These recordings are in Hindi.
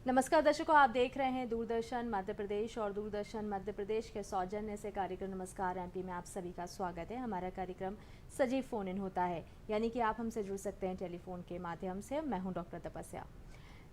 नमस्कार दर्शकों, आप देख रहे हैं दूरदर्शन मध्य प्रदेश और दूरदर्शन मध्य प्रदेश के सौजन्य से कार्यक्रम नमस्कार एमपी में आप सभी का स्वागत है। हमारा कार्यक्रम सजीव फोन इन होता है, यानी कि आप हमसे जुड़ सकते हैं टेलीफोन के माध्यम से। मैं हूं डॉक्टर तपस्या।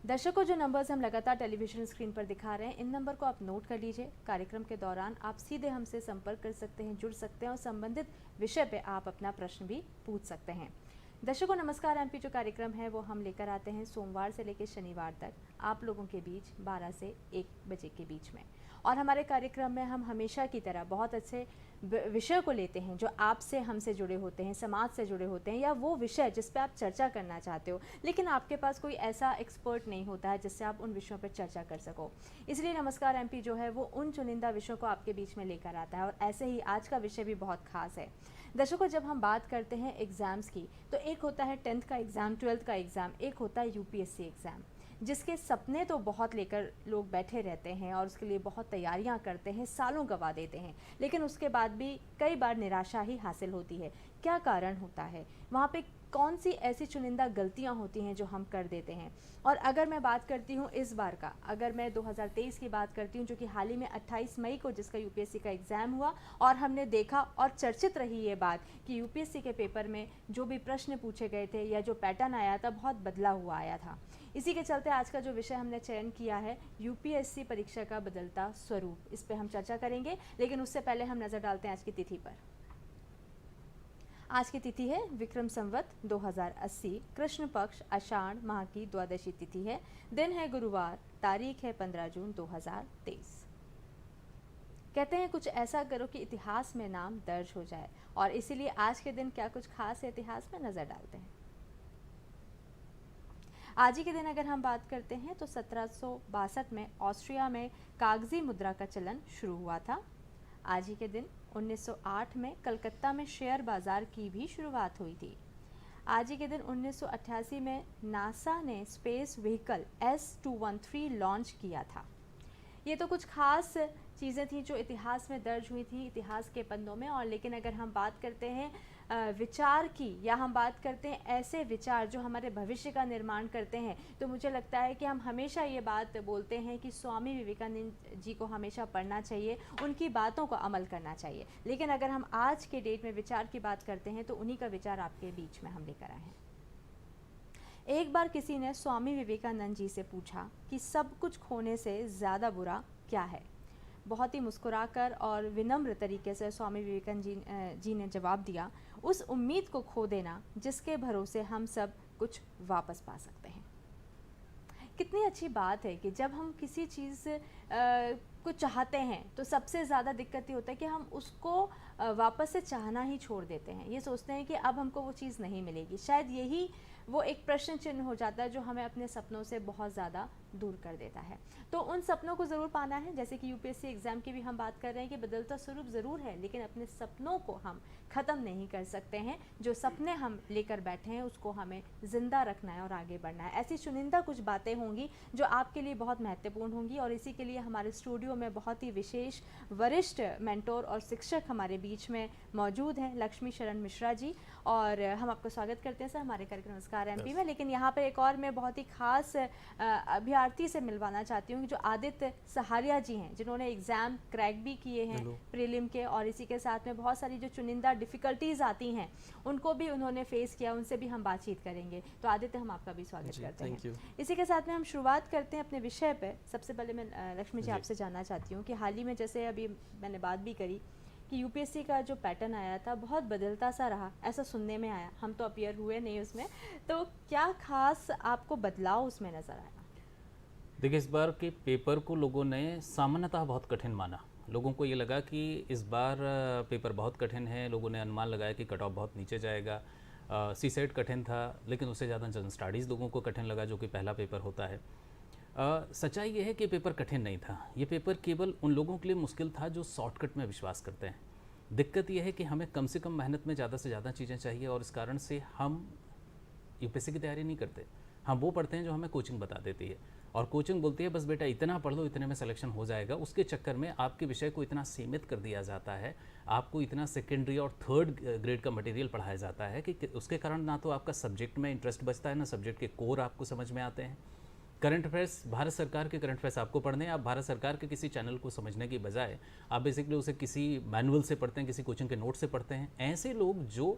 दर्शकों, जो नंबर्स हम लगातार टेलीविजन स्क्रीन पर दिखा रहे हैं, इन नंबर को आप नोट कर लीजिए। कार्यक्रम के दौरान आप सीधे हमसे संपर्क कर सकते हैं, जुड़ सकते हैं और संबंधित विषय पे आप अपना प्रश्न भी पूछ सकते हैं। दर्शकों, नमस्कार एमपी जो कार्यक्रम है वो हम लेकर आते हैं सोमवार से लेकर शनिवार तक आप लोगों के बीच 12 से 1 बजे के बीच में। और हमारे कार्यक्रम में हम हमेशा की तरह बहुत अच्छे विषय को लेते हैं जो आपसे हमसे जुड़े होते हैं, समाज से जुड़े होते हैं, या वो विषय जिस पे आप चर्चा करना चाहते हो लेकिन आपके पास कोई ऐसा एक्सपर्ट नहीं होता है जिससे आप उन विषयों पर चर्चा कर सको। इसलिए नमस्कार एमपी जो है वो उन चुनिंदा विषयों को आपके बीच में लेकर आता है। और ऐसे ही आज का विषय भी बहुत खास है। दर्शकों, जब हम बात करते हैं एग्ज़ाम्स की, तो एक होता है 10th का एग्ज़ाम, 12th का एग्ज़ाम, एक होता है यूपीएससी एग्ज़ाम, जिसके सपने तो बहुत लेकर लोग बैठे रहते हैं और उसके लिए बहुत तैयारियां करते हैं, सालों गंवा देते हैं, लेकिन उसके बाद भी कई बार निराशा ही हासिल होती है। क्या कारण होता है? वहाँ पे कौन सी ऐसी चुनिंदा गलतियां होती हैं जो हम कर देते हैं? और अगर मैं बात करती हूँ इस बार का, अगर मैं 2023 की बात करती हूँ, जो कि हाल ही में 28 मई को जिसका यूपीएससी का एग्ज़ाम हुआ, और हमने देखा और चर्चित रही ये बात कि यूपीएससी के पेपर में जो भी प्रश्न पूछे गए थे या जो पैटर्न आया था बहुत बदला हुआ आया था। इसी के चलते आज का जो विषय हमने चयन किया है, यूपीएससी परीक्षा का बदलता स्वरूप, इस पे हम चर्चा करेंगे। लेकिन उससे पहले हम नज़र डालते हैं आज की तिथि पर। आज की तिथि है विक्रम संवत 2080, कृष्ण पक्ष आषाढ़ माह की द्वादशी तिथि है। दिन है गुरुवार, तारीख है 15 जून 2023। कहते हैं कुछ ऐसा करो कि इतिहास में नाम दर्ज हो जाए, और इसीलिए आज के दिन क्या कुछ खास है इतिहास में, नजर डालते हैं। आज ही के दिन अगर हम बात करते हैं तो 1762 में ऑस्ट्रिया में कागजी मुद्रा का चलन शुरू हुआ था। आज ही के दिन 1908 में कलकत्ता में शेयर बाजार की भी शुरुआत हुई थी। आज ही के दिन 1988 में नासा ने स्पेस व्हीकल S213 लॉन्च किया था। ये तो कुछ खास चीज़ें थी जो इतिहास में दर्ज हुई थी, इतिहास के पन्नों में। और लेकिन अगर हम बात करते हैं विचार की, या हम बात करते हैं ऐसे विचार जो हमारे भविष्य का निर्माण करते हैं, तो मुझे लगता है कि हम हमेशा ये बात बोलते हैं कि स्वामी विवेकानंद जी को हमेशा पढ़ना चाहिए, उनकी बातों को अमल करना चाहिए। लेकिन अगर हम आज के डेट में विचार की बात करते हैं तो उन्हीं का विचार आपके बीच में हम लेकर आए हैं। एक बार किसी ने स्वामी विवेकानंद जी से पूछा कि सब कुछ खोने से ज़्यादा बुरा क्या है। बहुत ही मुस्कुराकर और विनम्र तरीके से स्वामी विवेकानंद जी ने जवाब दिया, उस उम्मीद को खो देना जिसके भरोसे हम सब कुछ वापस पा सकते हैं। कितनी अच्छी बात है कि जब हम किसी चीज़ को चाहते हैं तो सबसे ज़्यादा दिक्कत ये होता है कि हम उसको वापस से चाहना ही छोड़ देते हैं। ये सोचते हैं कि अब हमको वो चीज़ नहीं मिलेगी। शायद यही वो एक प्रश्न चिन्ह हो जाता है जो हमें अपने सपनों से बहुत ज़्यादा दूर कर देता है। तो उन सपनों को ज़रूर पाना है। जैसे कि यूपीएससी एग्ज़ाम की भी हम बात कर रहे हैं कि बदलता स्वरूप ज़रूर है, लेकिन अपने सपनों को हम ख़त्म नहीं कर सकते हैं। जो सपने हम लेकर बैठे हैं उसको हमें ज़िंदा रखना है और आगे बढ़ना है। ऐसी चुनिंदा कुछ बातें होंगी जो आपके लिए बहुत महत्वपूर्ण होंगी, और इसी के लिए हमारे स्टूडियो में बहुत ही विशेष वरिष्ठ मेंटोर और शिक्षक हमारे बीच में मौजूद हैं, लक्ष्मी शरण मिश्रा जी। और हम आपको स्वागत करते हैं सर हमारे कार्यक्रम नमस्कार एमपी में। लेकिन यहाँ पर एक और मैं बहुत ही खास अभ्यर्थी से मिलवाना चाहती हूँ जो आदित्य सहारिया जी हैं, जिन्होंने एग्ज़ाम क्रैक भी किए हैं प्रीलिम के, और इसी के साथ में बहुत सारी जो चुनिंदा डिफ़िकल्टीज़ आती हैं उनको भी उन्होंने फेस किया। उनसे भी हम बातचीत करेंगे। तो आदित्य, हम आपका भी स्वागत करते हैं। इसी के साथ में हम शुरुआत करते हैं अपने विषय पे। सबसे पहले मैं लक्ष्मी जी आपसे जानना चाहती हूँ कि हाल ही में, जैसे अभी मैंने बात भी करी कि यूपीएससी का जो पैटर्न आया था बहुत बदलता सा रहा, ऐसा सुनने में आया। हम तो अपीयर हुए नहीं उसमें, तो क्या खास आपको बदलाव उसमें नज़र आया? देखिए, इस बार के पेपर को लोगों ने सामान्यतः बहुत कठिन माना। लोगों को ये लगा कि इस बार पेपर बहुत कठिन है। लोगों ने अनुमान लगाया कि कट ऑफ बहुत नीचे जाएगा। सीसेट कठिन था, लेकिन उससे ज़्यादा जनरल स्टडीज़ लोगों को कठिन लगा, जो कि पहला पेपर होता है। सच्चाई ये है कि पेपर कठिन नहीं था। ये पेपर केवल उन लोगों के लिए मुश्किल था जो शॉर्टकट में विश्वास करते हैं। दिक्कत यह है कि हमें कम से कम मेहनत में ज़्यादा से ज़्यादा चीज़ें चाहिए, और इस कारण से हम यूपीएससी की तैयारी नहीं करते। हम वो पढ़ते हैं जो हमें कोचिंग बता देती है, और कोचिंग बोलती है बस बेटा इतना पढ़ लो, इतने में सिलेक्शन हो जाएगा। उसके चक्कर में आपके विषय को इतना सीमित कर दिया जाता है, आपको इतना सेकेंडरी और थर्ड ग्रेड का मटेरियल पढ़ाया जाता है कि उसके कारण ना तो आपका सब्जेक्ट में इंटरेस्ट बचता है, ना सब्जेक्ट के कोर आपको समझ में आते हैं। करंट अफेयर्स, भारत सरकार के करंट अफेयर्स आपको पढ़ने हैं। आप भारत सरकार के किसी चैनल को समझने की बजाय आप बेसिकली उसे किसी मैनुअल से पढ़ते हैं, किसी कोचिंग के नोट से पढ़ते हैं। ऐसे लोग जो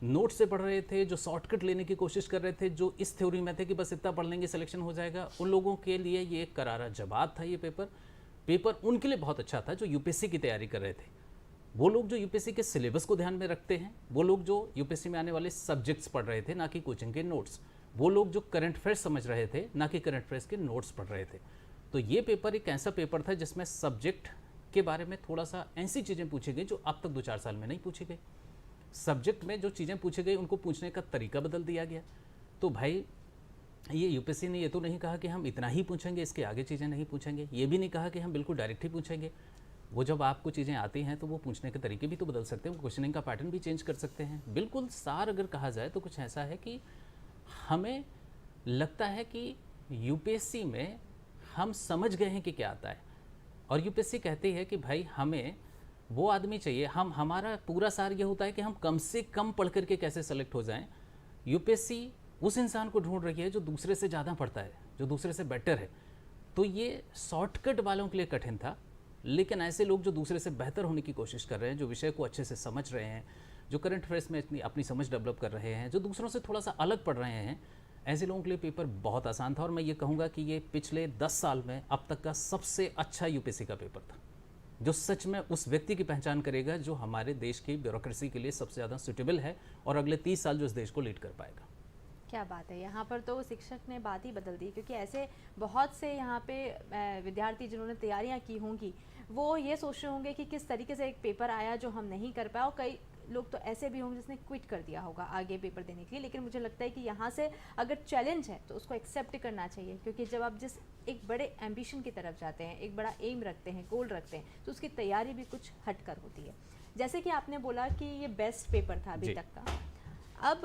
नोट से पढ़ रहे थे, जो शॉर्टकट लेने की कोशिश कर रहे थे, जो इस थ्योरी में थे कि बस इतना पढ़ लेंगे सिलेक्शन हो जाएगा, उन लोगों के लिए ये एक करारा जवाब था। ये पेपर उनके लिए बहुत अच्छा था जो यूपीएससी की तैयारी कर रहे थे। वो लोग जो यूपीएससी के सिलेबस को ध्यान में रखते हैं, वो लोग जो यूपीएससी में आने वाले सब्जेक्ट्स पढ़ रहे थे, ना कि कोचिंग के नोट्स, वो लोग जो करंट अफेयर्स समझ रहे थे, ना कि करंट अफेयर्स के नोट्स पढ़ रहे थे। तो ये पेपर एक ऐसा पेपर था जिसमें सब्जेक्ट के बारे में थोड़ा सा ऐसी चीज़ें पूछी गई जो अब तक 2-4 साल में नहीं पूछी गई। सब्जेक्ट में जो चीज़ें पूछी गई उनको पूछने का तरीका बदल दिया गया। तो भाई ये यूपीएससी ने ये तो नहीं कहा कि हम इतना ही पूछेंगे, इसके आगे चीज़ें नहीं पूछेंगे, ये भी नहीं कहा कि हम बिल्कुल डायरेक्ट ही पूछेंगे। वो जब आपको चीज़ें आती हैं तो वो पूछने के तरीके भी तो बदल सकते हैं, क्वेश्चनिंग का पैटर्न भी चेंज कर सकते हैं। बिल्कुल सार अगर कहा जाए तो कुछ ऐसा है कि हमें लगता है कि यूपीएससी में हम समझ गए हैं कि क्या आता है, और यूपीएससी कहती है कि भाई हमें वो आदमी चाहिए, हमारा पूरा सार ये होता है कि हम कम से कम पढ़ करके कैसे सेलेक्ट हो जाएं। यूपीएससी उस इंसान को ढूंढ रही है जो दूसरे से ज़्यादा पढ़ता है, जो दूसरे से बेटर है। तो ये शॉर्टकट वालों के लिए कठिन था, लेकिन ऐसे लोग जो दूसरे से बेहतर होने की कोशिश कर रहे हैं, जो विषय को अच्छे से समझ रहे हैं, जो करंट अफेयर्स में अपनी समझ डेवलप कर रहे हैं, जो दूसरों से थोड़ा सा अलग पढ़ रहे हैं, ऐसे लोगों के लिए पेपर बहुत आसान था। और मैं ये कहूँगा कि ये पिछले 10 साल में अब तक का सबसे अच्छा यूपीएससी का पेपर था, जो सच में उस व्यक्ति की पहचान करेगा जो हमारे देश की ब्यूरोक्रेसी के लिए सबसे ज़्यादा सूटेबल है और अगले 30 साल जो इस देश को लीड कर पाएगा। क्या बात है, यहाँ पर तो शिक्षक ने बात ही बदल दी, क्योंकि ऐसे बहुत से यहाँ पे विद्यार्थी जिन्होंने तैयारियाँ की होंगी वो ये सोच रहे होंगे कि किस तरीके से एक पेपर आया जो हम नहीं कर पाए, और कई लोग तो ऐसे भी होंगे जिसने क्विट कर दिया होगा आगे पेपर देने के लिए। लेकिन मुझे लगता है कि यहाँ से अगर चैलेंज है तो उसको एक्सेप्ट करना चाहिए, क्योंकि जब आप जिस एक बड़े एम्बिशन की तरफ जाते हैं, एक बड़ा एम रखते हैं, गोल रखते हैं, तो उसकी तैयारी भी कुछ हटकर होती है। जैसे कि आपने बोला कि ये बेस्ट पेपर था अभी तक का। अब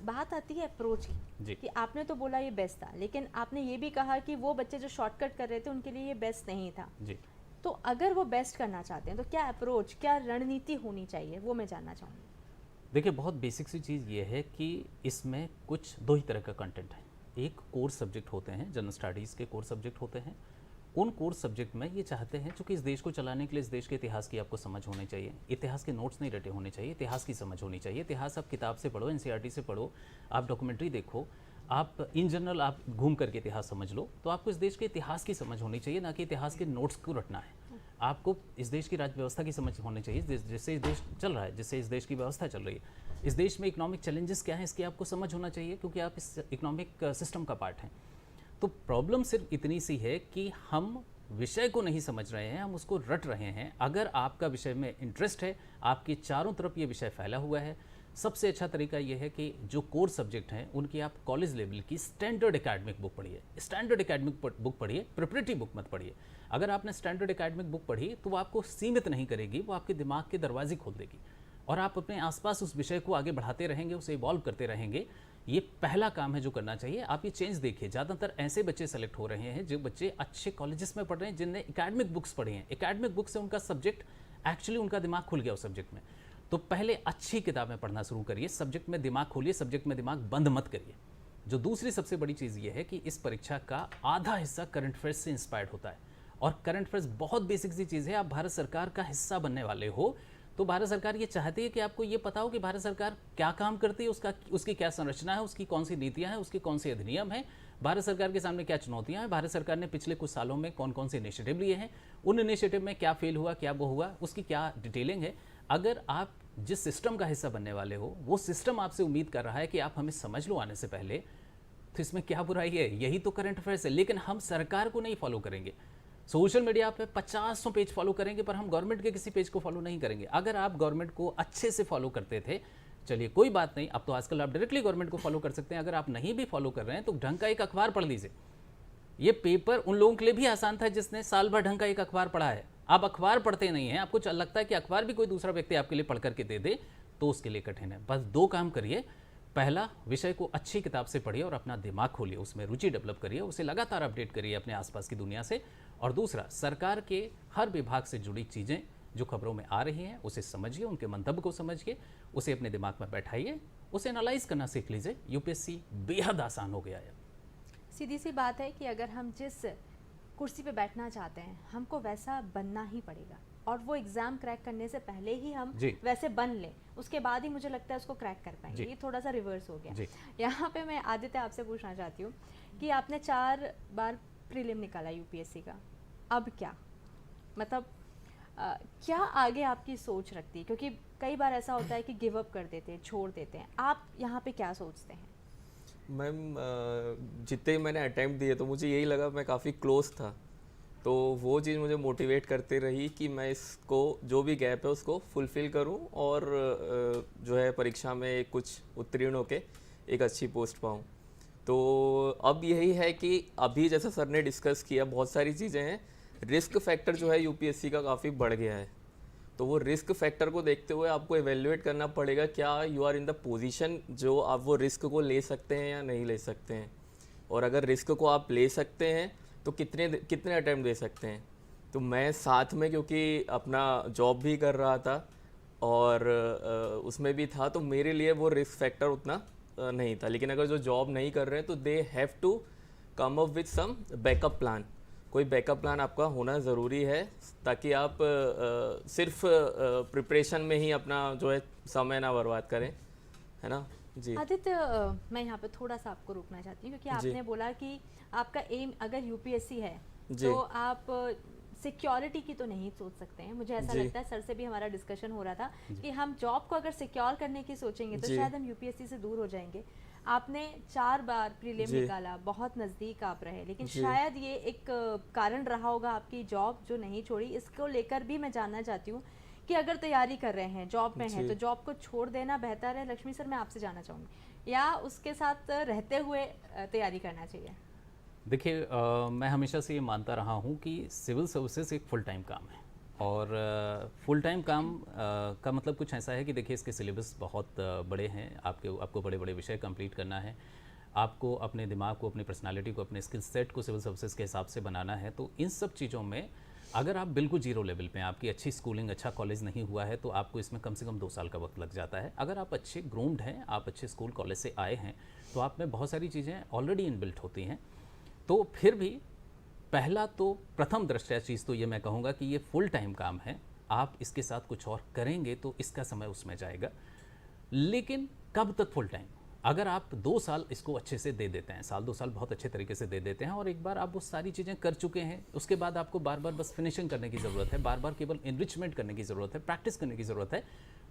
बात आती है अप्रोच की, कि आपने तो बोला ये बेस्ट था, लेकिन आपने ये भी कहा कि वो बच्चे जो शॉर्टकट कर रहे थे उनके लिए ये बेस्ट नहीं था जी। तो अगर वो बेस्ट करना चाहते हैं तो क्या अप्रोच, क्या रणनीति होनी चाहिए, वो मैं जानना चाहूँगी। देखिए, बहुत बेसिक सी चीज़ ये है कि इसमें कुछ 2 ही तरह का कंटेंट है। एक कोर्स सब्जेक्ट होते हैं, जनरल स्टडीज़ के कोर्स सब्जेक्ट होते हैं। उन कोर्स सब्जेक्ट में ये चाहते हैं, चूँकि इस देश को चलाने के लिए इस देश के इतिहास की आपको समझ होनी चाहिए, इतिहास के नोट्स नहीं रटे होने चाहिए, इतिहास की समझ होनी चाहिए। इतिहास आप किताब से पढ़ो, एनसीईआरटी से पढ़ो, आप डॉक्यूमेंट्री देखो, आप इन जनरल आप घूम करके इतिहास समझ लो, तो आपको इस देश के इतिहास की समझ होनी चाहिए, ना कि इतिहास के नोट्स को रटना है। आपको इस देश की राज्य व्यवस्था की समझ होनी चाहिए, जिससे इस देश चल रहा है, जिससे इस देश की व्यवस्था चल रही है। इस देश में इकोनॉमिक चैलेंजेस क्या हैं इसकी आपको समझ होना चाहिए, क्योंकि आप इस इकोनॉमिक सिस्टम का पार्ट हैं। तो प्रॉब्लम सिर्फ इतनी सी है कि हम विषय को नहीं समझ रहे हैं, हम उसको रट रहे हैं। अगर आपका विषय में इंटरेस्ट है, आपके चारों तरफ ये विषय फैला हुआ है, सबसे अच्छा तरीका ये है कि जो कोर्स सब्जेक्ट हैं उनकी आप कॉलेज लेवल की स्टैंडर्ड एकेडमिक बुक पढ़िए, स्टैंडर्ड एकेडमिक बुक पढ़िए, प्रिपरेटरी बुक मत पढ़िए। अगर आपने स्टैंडर्ड एकेडमिक बुक पढ़ी तो वो आपको सीमित नहीं करेगी, वो आपके दिमाग के दरवाजे खोल देगी और आप अपने आसपास उस विषय को आगे बढ़ाते रहेंगे, उसे इवॉल्व करते रहेंगे। ये पहला काम है जो करना चाहिए। आप ये चेंज देखिए, ज़्यादातर ऐसे बच्चे सेलेक्ट हो रहे हैं जो बच्चे अच्छे कॉलेजेस में पढ़ रहे हैं, जिनने एकेडमिक बुक्स पढ़ी हैं। एकेडमिक बुक से उनका सब्जेक्ट एक्चुअली उनका दिमाग खुल गया उस सब्जेक्ट में। तो पहले अच्छी किताबें पढ़ना शुरू करिए, सब्जेक्ट में दिमाग खोलिए, सब्जेक्ट में दिमाग बंद मत करिए। जो दूसरी सबसे बड़ी चीज़ ये है कि इस परीक्षा का आधा हिस्सा करंट अफेयर्स से इंस्पायर्ड होता है, और करंट अफेयर्स बहुत बेसिक सी चीज़ है। आप भारत सरकार का हिस्सा बनने वाले हो तो भारत सरकार ये चाहती है कि आपको ये पता हो कि भारत सरकार क्या काम करती है, उसकी क्या संरचना है, उसकी कौन सी नीतियाँ हैं, उसके कौन से अधिनियम हैं, भारत सरकार के सामने क्या चुनौतियाँ हैं, भारत सरकार ने पिछले कुछ सालों में कौन कौन से इनिशिएटिव लिए हैं, उन इनिशिएटिव में क्या फेल हुआ, क्या वो हुआ, उसकी क्या डिटेलिंग है। अगर आप जिस सिस्टम का हिस्सा बनने वाले हो वो सिस्टम आपसे उम्मीद कर रहा है कि आप हमें समझ लो आने से पहले, तो इसमें क्या बुराई है, यही तो करंट अफेयर्स है। लेकिन हम सरकार को नहीं फॉलो करेंगे, सोशल मीडिया पे 50 पेज फॉलो करेंगे, पर हम गवर्नमेंट के किसी पेज को फॉलो नहीं करेंगे। अगर आप गवर्नमेंट को अच्छे से फॉलो करते थे, चलिए कोई बात नहीं, अब तो आजकल आप डायरेक्टली गवर्नमेंट को फॉलो कर सकते हैं। अगर आप नहीं भी फॉलो कर रहे हैं तो ढंग का एक अखबार पढ़ लीजिए। ये पेपर उन लोगों के लिए भी आसान था जिसने साल भर ढंग का एक अखबार पढ़ा है। आप अखबार पढ़ते नहीं हैं, आपको लगता है कि अखबार भी कोई दूसरा व्यक्ति आपके लिए पढ़ करके दे दे, तो उसके लिए कठिन है। बस 2 काम करिए, पहला विषय को अच्छी किताब से पढ़िए और अपना दिमाग खोलिए, उसमें रुचि डेवलप करिए, उसे लगातार अपडेट करिए अपने आसपास की दुनिया से। और दूसरा, सरकार के हर विभाग से जुड़ी चीज़ें जो खबरों में आ रही हैं उसे समझिए, उनके मंतव्य को समझिए, उसे अपने दिमाग में बैठाइए, उसे एनालाइज करना सीख लीजिए। यूपीएससी बेहद आसान हो गया है। सीधी सी बात है कि अगर हम जिस कुर्सी पे बैठना चाहते हैं हमको वैसा बनना ही पड़ेगा, और वो एग्ज़ाम क्रैक करने से पहले ही हम जी। वैसे बन लें, उसके बाद ही मुझे लगता है उसको क्रैक कर पाएंगे। जी। ये थोड़ा सा रिवर्स हो गया। जी। यहाँ पे मैं आदित्य आपसे पूछना चाहती हूँ कि आपने 4 बार प्रीलिम निकाला यूपीएससी का, अब क्या, मतलब क्या आगे आपकी सोच रखती है? क्योंकि कई बार ऐसा होता है कि गिव अप कर देते हैं, छोड़ देते हैं, आप यहाँ पे क्या सोचते हैं? मैम जितने मैंने अटैम्प्ट दिए तो मुझे यही लगा मैं काफ़ी क्लोज था, तो वो चीज़ मुझे मोटिवेट करती रही कि मैं इसको जो भी गैप है उसको फुलफ़िल करूं और जो है परीक्षा में कुछ उत्तीर्ण होके एक अच्छी पोस्ट पाऊं। तो अब यही है कि अभी जैसा सर ने डिस्कस किया बहुत सारी चीज़ें हैं, रिस्क फैक्टर जो है यूपीएससी का काफ़ी बढ़ गया है, तो वो रिस्क फैक्टर को देखते हुए आपको एवेल्युएट करना पड़ेगा क्या you are in the position जो आप वो रिस्क को ले सकते हैं या नहीं ले सकते हैं, और अगर रिस्क को आप ले सकते हैं तो कितने अटैम्प्ट दे सकते हैं। तो मैं साथ में क्योंकि अपना जॉब भी कर रहा था और उसमें भी था, तो मेरे लिए वो रिस्क फैक्टर उतना नहीं था। लेकिन अगर जो जॉब नहीं कर रहे हैं तो they have to come up with some backup plan, कोई बैकअप प्लान आपका होना ज़रूरी है ताकि आप सिर्फ प्रिपरेशन में ही अपना जो है समय ना बर्बाद करें, है ना जी। आदित्य, मैं यहाँ पे थोड़ा सा आपको रोकना चाहती हूँ, क्योंकि आपने बोला कि आपका एम अगर यूपीएससी है जी। तो आप सिक्योरिटी की तो नहीं सोच सकते हैं। मुझे ऐसा जी। लगता है, सर से भी हमारा डिस्कशन हो रहा था कि हम जॉब को अगर सिक्योर करने की सोचेंगे तो जी। शायद हम यूपीएससी से दूर हो जाएंगे। आपने 4 बार प्रीलिम जी। निकाला, बहुत नज़दीक आप रहे, लेकिन जी। शायद ये एक कारण रहा होगा आपकी जॉब जो नहीं छोड़ी। इसको लेकर भी मैं जानना चाहती हूँ कि अगर तैयारी कर रहे हैं, जॉब में हैं, जी। तो जॉब को छोड़ देना बेहतर है? लक्ष्मी सर, मैं आपसे जानना चाहूँगी, या उसके साथ रहते हुए तैयारी करना चाहिए? देखिए, मैं हमेशा से ये मानता रहा हूँ कि सिविल सर्विसेज एक फुल टाइम काम है, और फुल टाइम काम का मतलब कुछ ऐसा है कि देखिए इसके सिलेबस बहुत बड़े हैं, आपको बड़े बड़े विषय कंप्लीट करना है, आपको अपने दिमाग को, अपनी पर्सनालिटी को, अपने स्किल सेट को सिविल सर्विसेज के हिसाब से बनाना है। तो इन सब चीज़ों में अगर आप बिल्कुल जीरो लेवल पे हैं, आपकी अच्छी स्कूलिंग, अच्छा कॉलेज नहीं हुआ है, तो आपको इसमें कम से कम 2 साल का वक्त लग जाता है। अगर आप अच्छे ग्रूम्ड हैं, आप अच्छे स्कूल कॉलेज से आए हैं, तो आप में बहुत सारी चीज़ें ऑलरेडी इनबिल्ट होती हैं। तो फिर भी प्रथम दृष्टया चीज़ तो ये मैं कहूँगा कि ये फुल टाइम काम है, आप इसके साथ कुछ और करेंगे तो इसका समय उसमें जाएगा। लेकिन कब तक फुल टाइम? अगर आप 2 साल इसको अच्छे से दे देते हैं, साल 2 साल बहुत अच्छे तरीके से दे देते हैं, और एक बार आप वो सारी चीज़ें कर चुके हैं, उसके बाद आपको बार बार बस फिनिशिंग करने की ज़रूरत है, बार बार केवल इनरिचमेंट करने की ज़रूरत है, प्रैक्टिस करने की ज़रूरत है,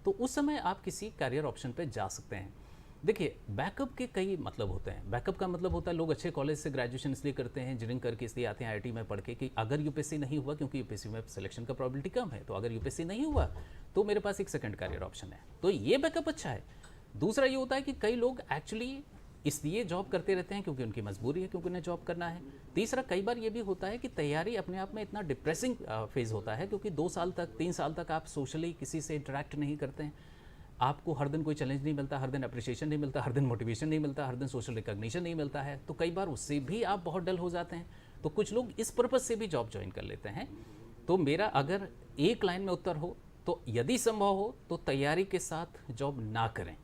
तो उस समय आप किसी कैरियर ऑप्शन पे जा सकते हैं। देखिए, बैकअप के कई मतलब होते हैं। बैकअप का मतलब होता है लोग अच्छे कॉलेज से ग्रेजुएशन इसलिए करते हैं, इंजीनियरिंग करके इसलिए आते हैं आईआईटी में पढ़ के कि अगर यूपीएससी नहीं हुआ, क्योंकि यूपीएससी में सिलेक्शन का प्रोबेबिलिटी कम है, तो अगर यूपीएससी नहीं हुआ तो मेरे पास एक सेकंड कैरियर ऑप्शन है, तो ये बैकअप अच्छा है। दूसरा ये होता है कि कई लोग एक्चुअली इसलिए जॉब करते रहते हैं क्योंकि उनकी मजबूरी है, क्योंकि उन्हें जॉब करना है। तीसरा, कई बार ये भी होता है कि तैयारी अपने आप में इतना डिप्रेसिंग फेज़ होता है, क्योंकि 2 साल तक, 3 साल तक आप सोशली किसी से इंटरेक्ट नहीं करते हैं, आपको हर दिन कोई चैलेंज नहीं मिलता, हर दिन अप्रिशिएशन नहीं मिलता, हर दिन मोटिवेशन नहीं मिलता, हर दिन सोशल रिकॉग्निशन नहीं मिलता है, तो कई बार उससे भी आप बहुत डल हो जाते हैं। तो कुछ लोग इस पर्पज़ से भी जॉब ज्वाइन कर लेते हैं। तो मेरा अगर एक लाइन में उत्तर हो तो यदि संभव हो तो तैयारी के साथ जॉब ना करें।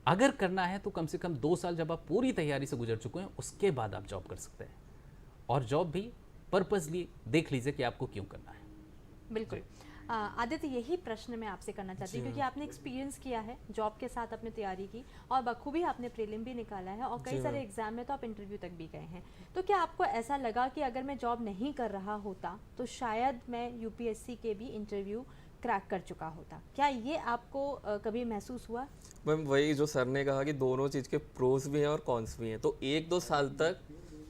अगर करना है तो कम से कम 2 साल जब आप पूरी तैयारी से गुजर चुके हैं, उसके बाद आप जॉब कर सकते हैं, और जॉब भी पर्पजली देख लीजिए कि आपको क्यों करना है। बिल्कुल। आदित्य, यही प्रश्न मैं आपसे करना चाहती हूँ, क्योंकि आपने एक्सपीरियंस किया है जॉब के साथ, अपने तैयारी की, और बखूबी आपने प्रीलिम भी निकाला है, और कई सारे एग्जाम में तो आप इंटरव्यू तक भी गए हैं। तो क्या आपको ऐसा लगा कि अगर मैं जॉब नहीं कर रहा होता तो शायद मैं यूपीएससी के भी इंटरव्यू क्रैक कर चुका होता? क्या ये आपको कभी महसूस हुआ? मैम वही जो सर ने कहा कि दोनों चीज़ के प्रोज भी हैं और कॉन्स भी हैं, तो 1-2 साल तक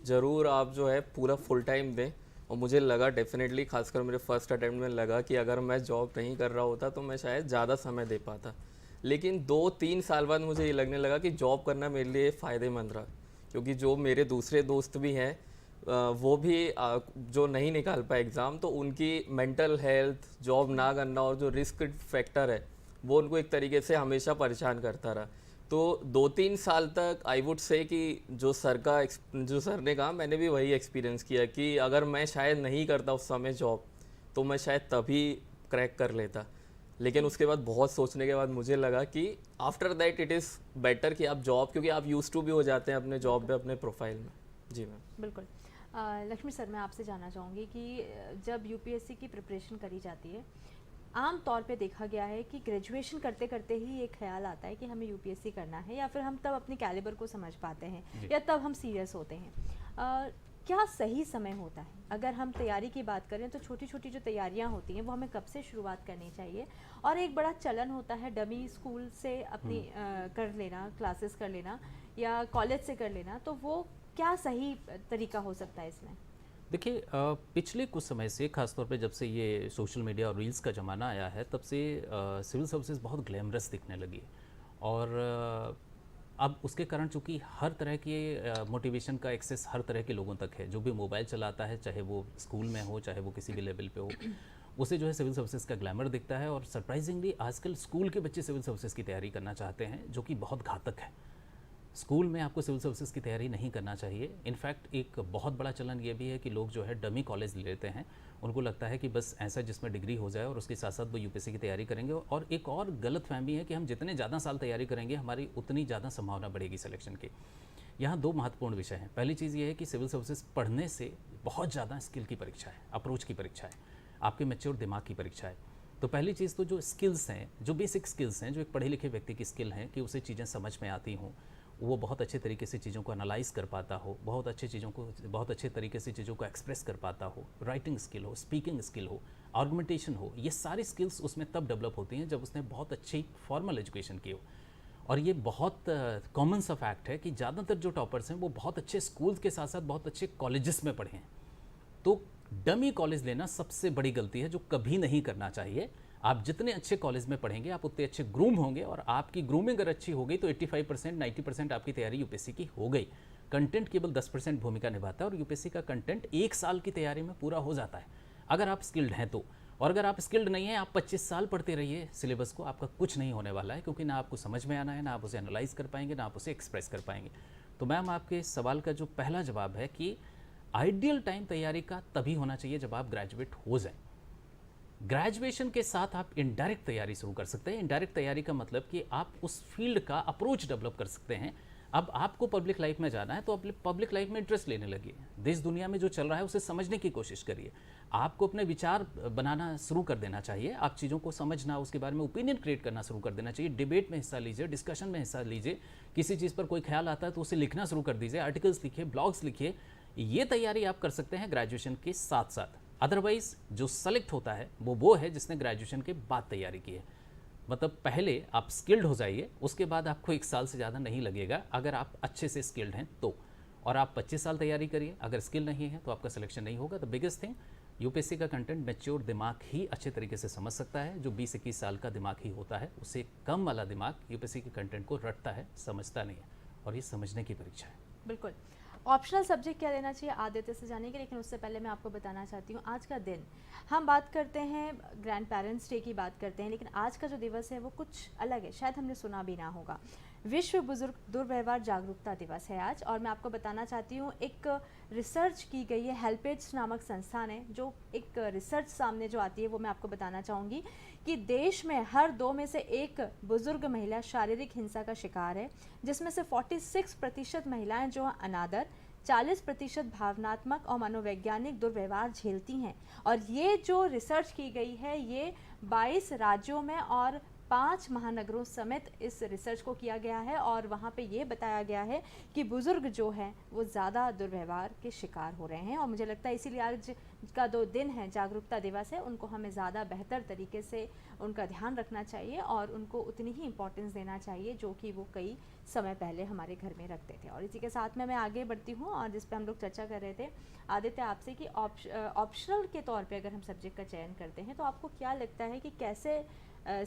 ज़रूर आप जो है पूरा फुल टाइम दें। और मुझे लगा डेफिनेटली, खासकर मेरे फर्स्ट अटैम्प्ट में लगा कि अगर मैं जॉब नहीं कर रहा होता तो मैं शायद ज़्यादा समय दे पाता। लेकिन 2-3 साल बाद मुझे ये लगने लगा कि जॉब करना मेरे लिए फ़ायदेमंद रहा, क्योंकि जो मेरे दूसरे दोस्त भी हैं वो भी जो नहीं निकाल पाए एग्ज़ाम, तो उनकी मेंटल हेल्थ, जॉब ना करना और जो रिस्क फैक्टर है वो उनको एक तरीके से हमेशा परेशान करता रहा। तो 2-3 साल तक आई वुड से कि जो सर ने कहा, मैंने भी वही एक्सपीरियंस किया कि अगर मैं शायद नहीं करता उस समय जॉब तो मैं शायद तभी क्रैक कर लेता। लेकिन उसके बाद बहुत सोचने के बाद मुझे लगा कि after that it is better कि आप जॉब, क्योंकि आप यूज्ड टू भी हो जाते हैं अपने जॉब पे, अपने प्रोफाइल में। जी मैम। बिल्कुल। लक्ष्मी सर, मैं आपसे जानना चाहूँगी कि जब यूपीएससी की प्रिपरेशन करी जाती है, आम तौर पे देखा गया है कि ग्रेजुएशन करते करते ही एक ख्याल आता है कि हमें यूपीएससी करना है, या फिर हम तब अपनी कैलिबर को समझ पाते हैं जी। या तब हम सीरियस होते हैं। क्या सही समय होता है? अगर हम तैयारी की बात करें तो छोटी छोटी जो तैयारियां होती हैं वो हमें कब से शुरुआत करनी चाहिए? और एक बड़ा चलन होता है डमी स्कूल से अपनी कर लेना, क्लासेस कर लेना या कॉलेज से कर लेना, तो वो क्या सही तरीका हो सकता है इसमें? देखिए, पिछले कुछ समय से, खासतौर पे जब से ये सोशल मीडिया और रील्स का ज़माना आया है, तब से सिविल सर्विसेज बहुत ग्लैमरस दिखने लगी। और अब उसके कारण चूँकि हर तरह के मोटिवेशन का एक्सेस हर तरह के लोगों तक है। जो भी मोबाइल चलाता है, चाहे वो स्कूल में हो, चाहे वो किसी भी लेवल पे हो, उसे जो है सिविल सर्विसेज का ग्लैमर दिखता है। और सरप्राइजिंगली आजकल स्कूल के बच्चे सिविल सर्विसेज की तैयारी करना चाहते हैं, जो कि बहुत घातक है। स्कूल में आपको सिविल सर्विसेज की तैयारी नहीं करना चाहिए। इनफैक्ट एक बहुत बड़ा चलन ये भी है कि लोग जो है डमी कॉलेज ले लेते हैं। उनको लगता है कि बस ऐसा जिसमें डिग्री हो जाए और उसके साथ साथ वो यूपीएससी की तैयारी करेंगे। और एक और गलत फहमी है कि हम जितने ज़्यादा साल तैयारी करेंगे, हमारी उतनी ज़्यादा संभावना बढ़ेगी सिलेक्शन की। यहाँ दो महत्वपूर्ण विषय हैं। पहली चीज़ ये है कि सिविल सर्विसेज पढ़ने से बहुत ज़्यादा स्किल की परीक्षा है, अप्रोच की परीक्षा है, आपके मैच्योर दिमाग की परीक्षा है। तो पहली चीज़ तो जो स्किल्स हैं, जो बेसिक स्किल्स हैं, जो एक पढ़े लिखे व्यक्ति की स्किल हैं कि उसे चीज़ें समझ में आती हों, वो बहुत अच्छे तरीके से चीज़ों को एनालाइज कर पाता हो, बहुत अच्छे तरीके से चीज़ों को एक्सप्रेस कर पाता हो, राइटिंग स्किल हो, स्पीकिंग स्किल हो, आर्गुमेंटेशन हो, ये सारी स्किल्स उसमें तब डेवलप होती हैं जब उसने बहुत अच्छी फॉर्मल एजुकेशन की हो। और ये बहुत कॉमन सा फैक्ट है कि ज़्यादातर जो टॉपर्स हैं वो बहुत अच्छे स्कूल्स के साथ साथ बहुत अच्छे कॉलेजेस में पढ़े हैं। तो डमी कॉलेज लेना सबसे बड़ी गलती है जो कभी नहीं करना चाहिए। आप जितने अच्छे कॉलेज में पढ़ेंगे, आप उतने अच्छे ग्रूम होंगे, और आपकी ग्रूमिंग अगर अच्छी हो गई तो 85% 90% आपकी तैयारी यूपीएससी की हो गई। कंटेंट केवल 10% भूमिका निभाता है और यूपीएससी का कंटेंट 1 साल की तैयारी में पूरा हो जाता है, अगर आप स्किल्ड हैं तो। और अगर आप स्किल्ड नहीं हैं, आप 25 साल पढ़ते रहिए सिलेबस को, आपका कुछ नहीं होने वाला है, क्योंकि ना आपको समझ में आना है, ना आप उसे एनालाइज कर पाएंगे, ना आप उसे एक्सप्रेस कर पाएंगे। तो मैम, आपके सवाल का जो पहला जवाब है कि आइडियल टाइम तैयारी का तभी होना चाहिए जब आप ग्रेजुएट हो जाएं। ग्रेजुएशन के साथ आप इनडायरेक्ट तैयारी शुरू कर सकते हैं। इनडायरेक्ट तैयारी का मतलब कि आप उस फील्ड का अप्रोच डेवलप कर सकते हैं। अब आपको पब्लिक लाइफ में जाना है तो अपने पब्लिक लाइफ में इंटरेस्ट लेने लगिए। देश दुनिया में जो चल रहा है उसे समझने की कोशिश करिए। आपको अपने विचार बनाना शुरू कर देना चाहिए। आप चीज़ों को समझना, उसके बारे में ओपिनियन क्रिएट करना शुरू कर देना चाहिए। डिबेट में हिस्सा लीजिए, डिस्कशन में हिस्सा लीजिए। किसी चीज़ पर कोई ख्याल आता है तो उसे लिखना शुरू कर दीजिए, आर्टिकल्स लिखिए, ब्लॉग्स लिखिए। ये तैयारी आप कर सकते हैं ग्रेजुएशन के साथ साथ। अदरवाइज जो सेलेक्ट होता है वो है जिसने ग्रेजुएशन के बाद तैयारी की है। मतलब पहले आप स्किल्ड हो जाइए, उसके बाद आपको 1 साल से ज़्यादा नहीं लगेगा अगर आप अच्छे से स्किल्ड हैं तो। और आप 25 साल तैयारी करिए, अगर स्किल नहीं है तो आपका सिलेक्शन नहीं होगा। द बिगेस्ट थिंग, यूपीएससी का कंटेंट मैच्योर दिमाग ही अच्छे तरीके से समझ सकता है। जो 20-21 साल का दिमाग ही होता है, उससे कम वाला दिमाग यूपीएससी के कंटेंट को रटता है, समझता नहीं है। और ये समझने की परीक्षा है। बिल्कुल। ऑप्शनल सब्जेक्ट क्या लेना चाहिए आदित्य से जानेंगे, लेकिन उससे पहले मैं आपको बताना चाहती हूँ आज का दिन, हम बात करते हैं ग्रैंड पेरेंट्स डे की बात करते हैं, लेकिन आज का जो दिवस है वो कुछ अलग है, शायद हमने सुना भी ना होगा। विश्व बुजुर्ग दुर्व्यवहार जागरूकता दिवस है आज। और मैं आपको बताना चाहती हूँ, एक रिसर्च की गई है, हेल्पेज नामक संस्थान है, जो एक रिसर्च सामने जो आती है वो मैं आपको बताना चाहूँगी कि देश में हर 2 में से 1 बुजुर्ग महिला शारीरिक हिंसा का शिकार है, जिसमें से 46% महिलाएं जो अनादर, 40% भावनात्मक और मनोवैज्ञानिक दुर्व्यवहार झेलती हैं। और ये जो रिसर्च की गई है ये 22 राज्यों में और 5 महानगरों समेत इस रिसर्च को किया गया है। और वहाँ पे ये बताया गया है कि बुजुर्ग जो हैं वो ज़्यादा दुर्व्यवहार के शिकार हो रहे हैं। और मुझे लगता है इसीलिए आज का 2 दिन है, जागरूकता दिवस है, उनको हमें ज़्यादा बेहतर तरीके से उनका ध्यान रखना चाहिए और उनको उतनी ही इम्पोर्टेंस देना चाहिए जो कि वो कई समय पहले हमारे घर में रखते थे। और इसी के साथ में मैं आगे बढ़ती हूँ और जिस पे हम लोग चर्चा कर रहे थे आदित्य आपसे कि ऑप्शनल के तौर पे अगर हम सब्जेक्ट का चयन करते हैं तो आपको क्या लगता है कि कैसे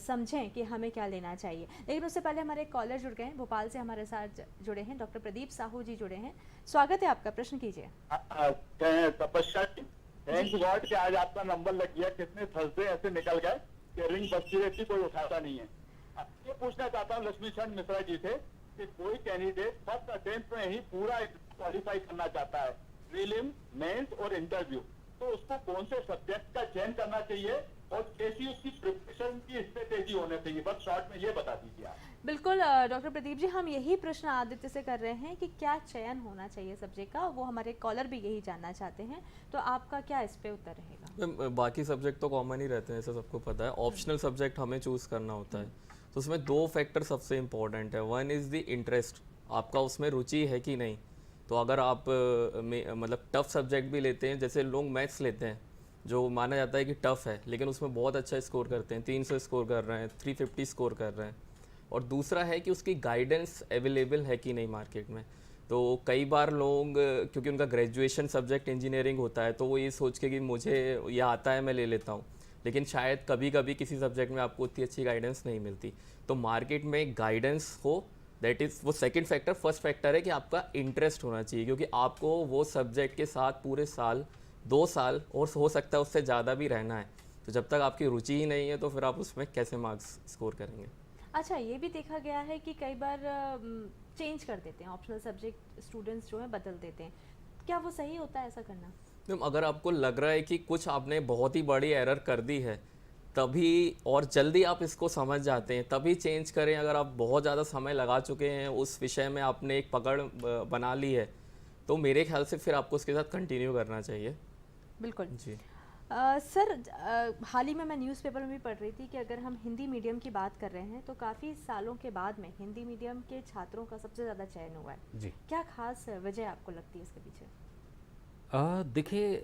समझें कि हमें क्या लेना चाहिए। लेकिन उससे पहले हमारे कॉलर जुड़ गए हैं, भोपाल से हमारे साथ जुड़े हैं डॉक्टर प्रदीप साहू जी जुड़े हैं। स्वागत है आपका, प्रश्न कीजिए। तपस्या, थैंक गॉड कि आज आपका नंबर लग गया। कितने थर्सडे ऐसे निकल गए कि रिंग बजती रहती, कोई उठाता नहीं है। ये पूछना चाहता हूँ लक्ष्मी चंद मिश्रा जी से कि कोई कैंडिडेट फर्स्ट अटेम्प्ट में ही पूरा क्वालिफाई करना चाहता है, प्रीलिम, मेंस और इंटरव्यू, तो उसको कौन से सब्जेक्ट का चयन करना चाहिए और कैसी उसकी प्रिपरेशन की स्ट्रेटेजी होनी चाहिए, बस शॉर्ट में ये बता दीजिए आप। बिल्कुल डॉक्टर प्रदीप जी, हम यही प्रश्न आदित्य से कर रहे हैं कि क्या चयन होना चाहिए सब्जेक्ट का, वो हमारे कॉलर भी यही जानना चाहते हैं, तो आपका क्या इस पे उत्तर रहेगा? मैम बाकी सब्जेक्ट तो कॉमन ही रहते हैं, ऐसा सबको पता है। ऑप्शनल सब्जेक्ट हमें चूज़ करना होता है, तो उसमें दो फैक्टर सबसे इम्पोर्टेंट है। वन इज़ द इंटरेस्ट, आपका उसमें रुचि है कि नहीं। तो अगर आप मतलब टफ सब्जेक्ट भी लेते हैं, जैसे लोग मैथ्स लेते हैं जो माना जाता है कि टफ़ है, लेकिन उसमें बहुत अच्छा स्कोर करते हैं, 300 स्कोर कर रहे हैं, 350 स्कोर कर रहे हैं। और दूसरा है कि उसकी गाइडेंस अवेलेबल है कि नहीं मार्केट में। तो कई बार लोग क्योंकि उनका ग्रेजुएशन सब्जेक्ट इंजीनियरिंग होता है, तो वो ये सोच के कि मुझे यह आता है मैं ले लेता हूँ, लेकिन शायद कभी कभी किसी सब्जेक्ट में आपको उतनी अच्छी गाइडेंस नहीं मिलती। तो मार्केट में गाइडेंस हो, दैट इज़ वो सेकंड फैक्टर। फर्स्ट फैक्टर है कि आपका इंटरेस्ट होना चाहिए, क्योंकि आपको वो सब्जेक्ट के साथ पूरे साल 2 साल और हो सकता है उससे ज़्यादा भी रहना है। तो जब तक आपकी रुचि ही नहीं है तो फिर आप उसमें कैसे मार्क्स स्कोर करेंगे। अच्छा, ये भी देखा गया है कि कई बार चेंज कर देते हैं, ऑप्शनल सब्जेक्ट स्टूडेंट्स जो है बदल देते हैं, क्या वो सही होता है ऐसा करना? मैम अगर आपको लग रहा है कि कुछ आपने बहुत ही बड़ी एरर कर दी है, तभी और जल्दी आप इसको समझ जाते हैं तभी चेंज करें। अगर आप बहुत ज़्यादा समय लगा चुके हैं उस विषय में, आपने एक पकड़ बना ली है, तो मेरे ख्याल से फिर आपको उसके साथ कंटिन्यू करना चाहिए। बिल्कुल जी। सर, हाल ही में मैं न्यूज़पेपर में भी पढ़ रही थी कि अगर हम हिंदी मीडियम की बात कर रहे हैं तो काफ़ी सालों के बाद में हिंदी मीडियम के छात्रों का सबसे ज़्यादा चयन हुआ है। जी। क्या खास वजह आपको लगती है इसके पीछे? देखिए,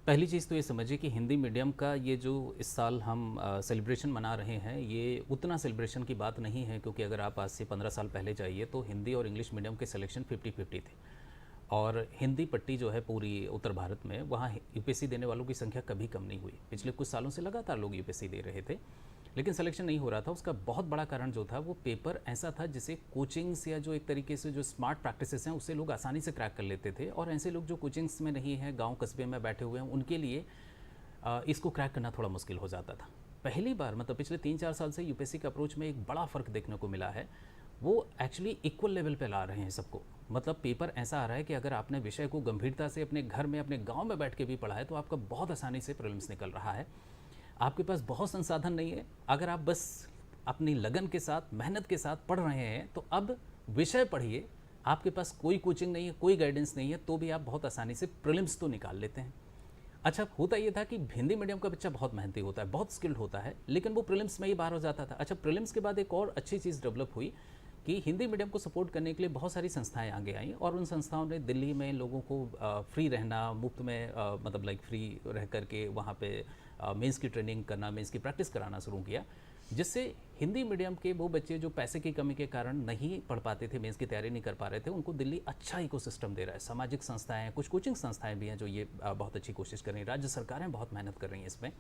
पहली चीज़ तो ये समझिए कि हिंदी मीडियम का ये जो इस साल हम सेलिब्रेशन मना रहे हैं, ये उतना सेलिब्रेशन की बात नहीं है, क्योंकि अगर आप आज से 15 साल पहले जाइए तो हिंदी और इंग्लिश मीडियम के सिलेक्शन 50-50 थे। और हिंदी पट्टी जो है पूरी उत्तर भारत में, वहाँ यूपीएससी देने वालों की संख्या कभी कम नहीं हुई। पिछले कुछ सालों से लगातार लोग यूपीएससी दे रहे थे, लेकिन सिलेक्शन नहीं हो रहा था। उसका बहुत बड़ा कारण जो था, वो पेपर ऐसा था जिसे कोचिंग्स या जो एक तरीके से जो स्मार्ट प्रैक्टिसेस हैं उससे लोग आसानी से क्रैक कर लेते थे, और ऐसे लोग जो कोचिंग्स में नहीं हैं, गांव कस्बे में बैठे हुए हैं, उनके लिए इसको क्रैक करना थोड़ा मुश्किल हो जाता था। पहली बार मतलब पिछले 3-4 साल से यूपीएससी के अप्रोच में एक बड़ा फ़र्क देखने को मिला है। वो एक्चुअली इक्वल लेवल पे ला रहे हैं सबको। मतलब पेपर ऐसा आ रहा है कि अगर आपने विषय को गंभीरता से अपने घर में, अपने गांव में बैठ के भी पढ़ा है, तो आपका बहुत आसानी से प्रीलिम्स निकल रहा है। आपके पास बहुत संसाधन नहीं है, अगर आप बस अपनी लगन के साथ, मेहनत के साथ पढ़ रहे हैं, तो अब विषय पढ़िए। आपके पास कोई कोचिंग नहीं है, कोई गाइडेंस नहीं है, तो भी आप बहुत आसानी से प्रीलिम्स तो निकाल लेते हैं। अच्छा, होता ये था कि हिंदी मीडियम का बच्चा बहुत मेहनती होता है, बहुत स्किल्ड होता है, लेकिन वो प्रीलिम्स में ही बाहर हो जाता था। अच्छा, प्रीलिम्स के बाद एक और अच्छी चीज़ डेवलप हुई कि हिंदी मीडियम को सपोर्ट करने के लिए बहुत सारी संस्थाएं आगे आईं, और उन संस्थाओं ने दिल्ली में लोगों को फ्री रहना, मुफ्त में मतलब लाइक फ्री रह करके वहाँ पे मेंस की ट्रेनिंग करना, मेंस की प्रैक्टिस कराना शुरू किया, जिससे हिंदी मीडियम के वो बच्चे जो पैसे की कमी के कारण नहीं पढ़ पाते थे, मेंस की तैयारी नहीं कर पा रहे थे, उनको दिल्ली अच्छा इकोसिस्टम दे रहा है। सामाजिक संस्थाएं, कुछ कोचिंग संस्थाएं भी हैं जो ये बहुत अच्छी कोशिश कर रही हैं। राज्य सरकारें बहुत मेहनत कर रही हैं इसमें।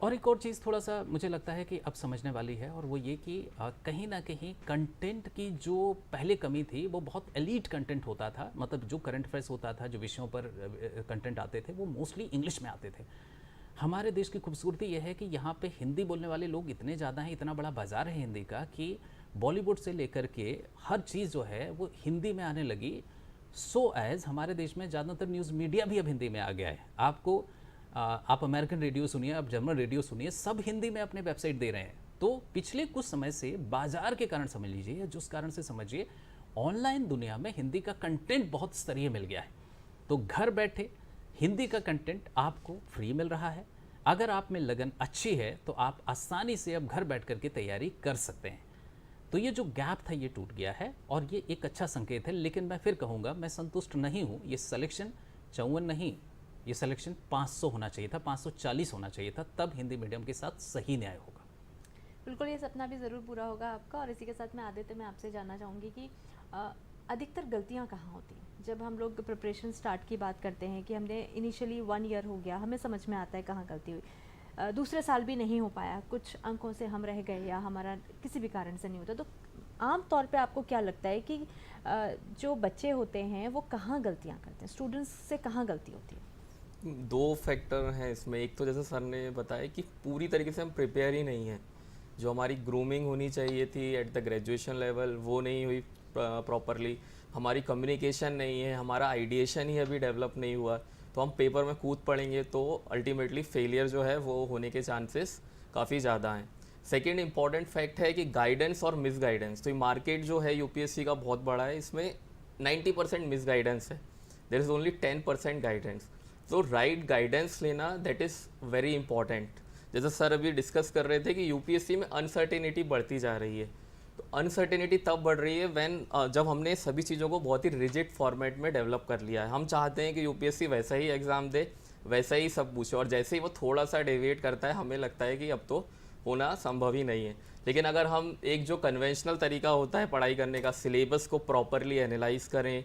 और एक और चीज़ थोड़ा सा मुझे लगता है कि अब समझने वाली है, और वो ये कि कहीं ना कहीं कंटेंट की जो पहले कमी थी, वो बहुत एलीट कंटेंट होता था। मतलब जो करंट अफेयर्स होता था, जो विषयों पर कंटेंट आते थे, वो मोस्टली इंग्लिश में आते थे। हमारे देश की खूबसूरती यह है कि यहाँ पे हिंदी बोलने वाले लोग इतने ज़्यादा हैं, इतना बड़ा बाज़ार है हिंदी का, कि बॉलीवुड से लेकर के हर चीज़ जो है वो हिंदी में आने लगी। सो एज़ हमारे देश में ज़्यादातर न्यूज़ मीडिया भी अब हिंदी में आ गया है। आपको आप अमेरिकन रेडियो सुनिए, आप जर्मन रेडियो सुनिए, सब हिंदी में अपने वेबसाइट दे रहे हैं। तो पिछले कुछ समय से बाजार के कारण समझ लीजिए, या जिस कारण से समझिए, ऑनलाइन दुनिया में हिंदी का कंटेंट बहुत स्तरीय मिल गया है। तो घर बैठे हिंदी का कंटेंट आपको फ्री मिल रहा है। अगर आप में लगन अच्छी है तो आप आसानी से अब घर बैठ करके तैयारी कर सकते हैं। तो ये जो गैप था ये टूट गया है, और ये एक अच्छा संकेत है। लेकिन मैं फिर कहूँगा, मैं संतुष्ट नहीं हूँ। ये सिलेक्शन 54 नहीं, ये सिलेक्शन 500 होना चाहिए था, 540 होना चाहिए था, तब हिंदी मीडियम के साथ सही न्याय होगा। बिल्कुल, ये सपना भी ज़रूर पूरा होगा आपका। और इसी के साथ मैं आदित्य, मैं आपसे जानना चाहूँगी कि अधिकतर गलतियाँ कहाँ होती हैं? जब हम लोग प्रिपरेशन स्टार्ट की बात करते हैं कि हमने इनिशियली 1 ईयर हो गया, हमें समझ में आता है कहाँ गलती हुई, दूसरे साल भी नहीं हो पाया, कुछ अंकों से हम रह गए, या हमारा किसी भी कारण से नहीं होता, तो आम तौर पे आपको क्या लगता है कि जो बच्चे होते हैं वो कहाँ गलतियाँ करते हैं, स्टूडेंट्स से कहाँ गलती होती है? 2 फैक्टर हैं इसमें। एक तो जैसे सर ने बताया कि पूरी तरीके से हम प्रिपेयर ही नहीं हैं। जो हमारी ग्रूमिंग होनी चाहिए थी एट द ग्रेजुएशन लेवल, वो नहीं हुई प्रॉपरली। हमारी कम्युनिकेशन नहीं है, हमारा आइडिएशन ही अभी डेवलप नहीं हुआ। तो हम पेपर में कूद पड़ेंगे तो अल्टीमेटली फेलियर जो है वो होने के चांसेस काफ़ी ज़्यादा हैं। सेकेंड इंपॉर्टेंट फैक्ट है कि गाइडेंस और मिस गाइडेंस, तो ये मार्केट जो है यूपीएससी का बहुत बड़ा है, इसमें 90% मिस गाइडेंस है, देयर इज़ ओनली 10% गाइडेंस। तो राइट गाइडेंस लेना दैट इज़ वेरी इंपॉर्टेंट। जैसे सर अभी डिस्कस कर रहे थे कि यूपीएससी में अनसर्टेनिटी बढ़ती जा रही है, तो अनसर्टेनिटी तब बढ़ रही है जब हमने सभी चीज़ों को बहुत ही रिजिड फॉर्मेट में डेवलप कर लिया है। हम चाहते हैं कि यूपीएससी वैसा ही एग्ज़ाम दे, वैसा ही सब पूछे, और जैसे ही वो थोड़ा सा डेविएट करता है हमें लगता है कि अब तो होना संभव ही नहीं है। लेकिन अगर हम एक जो कन्वेंशनल तरीका होता है पढ़ाई करने का, सिलेबस को प्रॉपरली एनालाइज करें,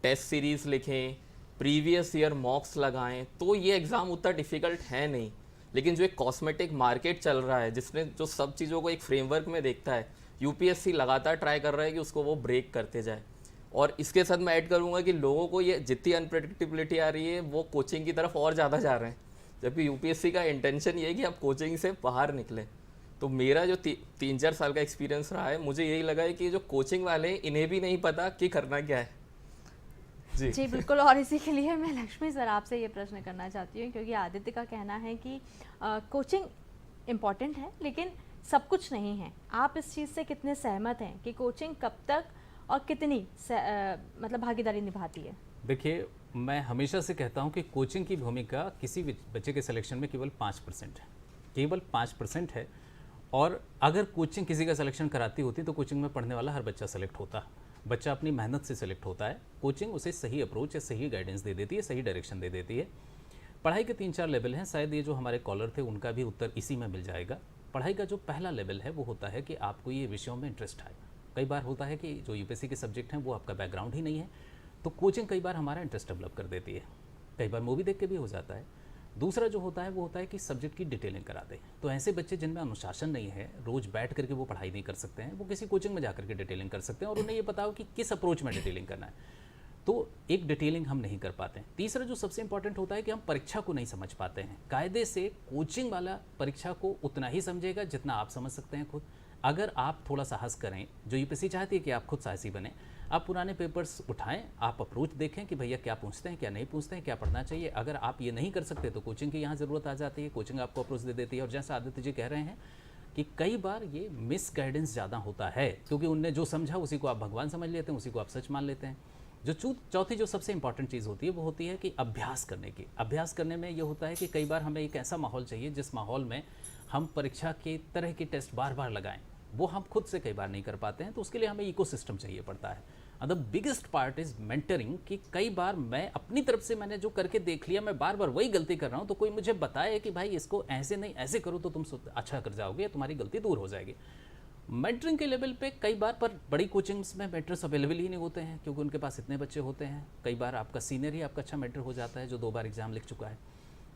टेस्ट सीरीज़ लिखें, प्रीवियस ईयर मॉक्स लगाएं, तो ये एग्ज़ाम उतना डिफ़िकल्ट है नहीं। लेकिन जो एक कॉस्मेटिक मार्केट चल रहा है जिसने जो सब चीज़ों को एक फ्रेमवर्क में देखता है, यूपीएससी लगातार ट्राई कर रहा है कि उसको वो ब्रेक करते जाए। और इसके साथ मैं ऐड करूँगा कि लोगों को ये जितनी अनप्रेडिक्टेबिलिटी आ रही है वो कोचिंग की तरफ और ज़्यादा जा रहे हैं, जबकि यूपीएससी का इंटेंशन ये है कि आप कोचिंग से बाहर निकलें। तो मेरा जो 3-4 साल का एक्सपीरियंस रहा है, मुझे यही लगा है कि जो कोचिंग वाले हैं इन्हें भी नहीं पता कि करना क्या है। जी बिल्कुल, और इसी के लिए मैं लक्ष्मी सर आपसे ये प्रश्न करना चाहती हूँ, क्योंकि आदित्य का कहना है कि कोचिंग इम्पॉर्टेंट है लेकिन सब कुछ नहीं है। आप इस चीज़ से कितने सहमत हैं कि कोचिंग कब तक और कितनी मतलब भागीदारी निभाती है? देखिए, मैं हमेशा से कहता हूँ कि कोचिंग की भूमिका किसी भी बच्चे के सिलेक्शन में केवल 5% है, केवल 5% है। और अगर कोचिंग किसी का सिलेक्शन कराती होती तो कोचिंग में पढ़ने वाला हर बच्चा सेलेक्ट होता। बच्चा अपनी मेहनत से सेलेक्ट होता है, कोचिंग उसे सही अप्रोच या सही गाइडेंस दे देती है, सही डायरेक्शन दे देती है। पढ़ाई के 3-4 लेवल हैं, शायद ये जो हमारे कॉलर थे उनका भी उत्तर इसी में मिल जाएगा। पढ़ाई का जो पहला लेवल है वो होता है कि आपको ये विषयों में इंटरेस्ट आए। कई बार होता है कि जो यूपीएससी के सब्जेक्ट हैं वो आपका बैकग्राउंड ही नहीं है, तो कोचिंग कई बार हमारा इंटरेस्ट डेवलप कर देती है। कई बार मूवी देख के भी हो जाता है। दूसरा जो होता है वो होता है कि सब्जेक्ट की डिटेलिंग करा दे। तो ऐसे बच्चे जिनमें अनुशासन नहीं है, रोज़ बैठ करके वो पढ़ाई नहीं कर सकते हैं, वो किसी कोचिंग में जाकर के डिटेलिंग कर सकते हैं और उन्हें ये पता हो कि किस अप्रोच में डिटेलिंग करना है। तो एक डिटेलिंग हम नहीं कर पाते हैं। तीसरा जो सबसे इंपॉर्टेंट होता है कि हम परीक्षा को नहीं समझ पाते हैं। कायदे से कोचिंग वाला परीक्षा को उतना ही समझेगा जितना आप समझ सकते हैं खुद। अगर आप थोड़ा साहस करें, जो यूपीएससी चाहती है कि आप खुद साहसी बने, आप पुराने पेपर्स उठाएं, आप अप्रोच देखें कि भैया क्या पूछते हैं, क्या नहीं पूछते हैं, क्या पढ़ना चाहिए। अगर आप ये नहीं कर सकते तो कोचिंग की यहाँ ज़रूरत आ जाती है, कोचिंग आपको अप्रोच दे देती है। और जैसा आदित्य जी कह रहे हैं कि कई बार ये मिस गाइडेंस ज़्यादा होता है, क्योंकि उनने जो समझा उसी को आप भगवान समझ लेते हैं, उसी को आप सच मान लेते हैं। जो चौथी जो सबसे इंपॉर्टेंट चीज़ होती है वो होती है कि अभ्यास करने की। अभ्यास करने में ये होता है कि कई बार हमें एक ऐसा माहौल चाहिए जिस माहौल में हम परीक्षा के तरह के टेस्ट बार बार लगाएं। वो हम खुद से कई बार नहीं कर पाते हैं, तो उसके लिए हमें इकोसिस्टम चाहिए पड़ता है। The biggest part is mentoring, कि कई बार मैं अपनी तरफ से मैंने जो करके देख लिया, मैं बार बार वही गलती कर रहा हूँ, तो कोई मुझे बताए कि भाई इसको ऐसे नहीं ऐसे करो तो तुम अच्छा कर जाओगे, तुम्हारी गलती दूर हो जाएगी। मेंटरिंग के लेवल पे कई बार पर बड़ी कोचिंग्स में मेंटर्स अवेलेबल ही नहीं होते हैं, क्योंकि उनके पास इतने बच्चे होते हैं। कई बार आपका सीनियर ही आपका अच्छा मेंटर हो जाता है जो 2 बार एग्जाम लिख चुका है।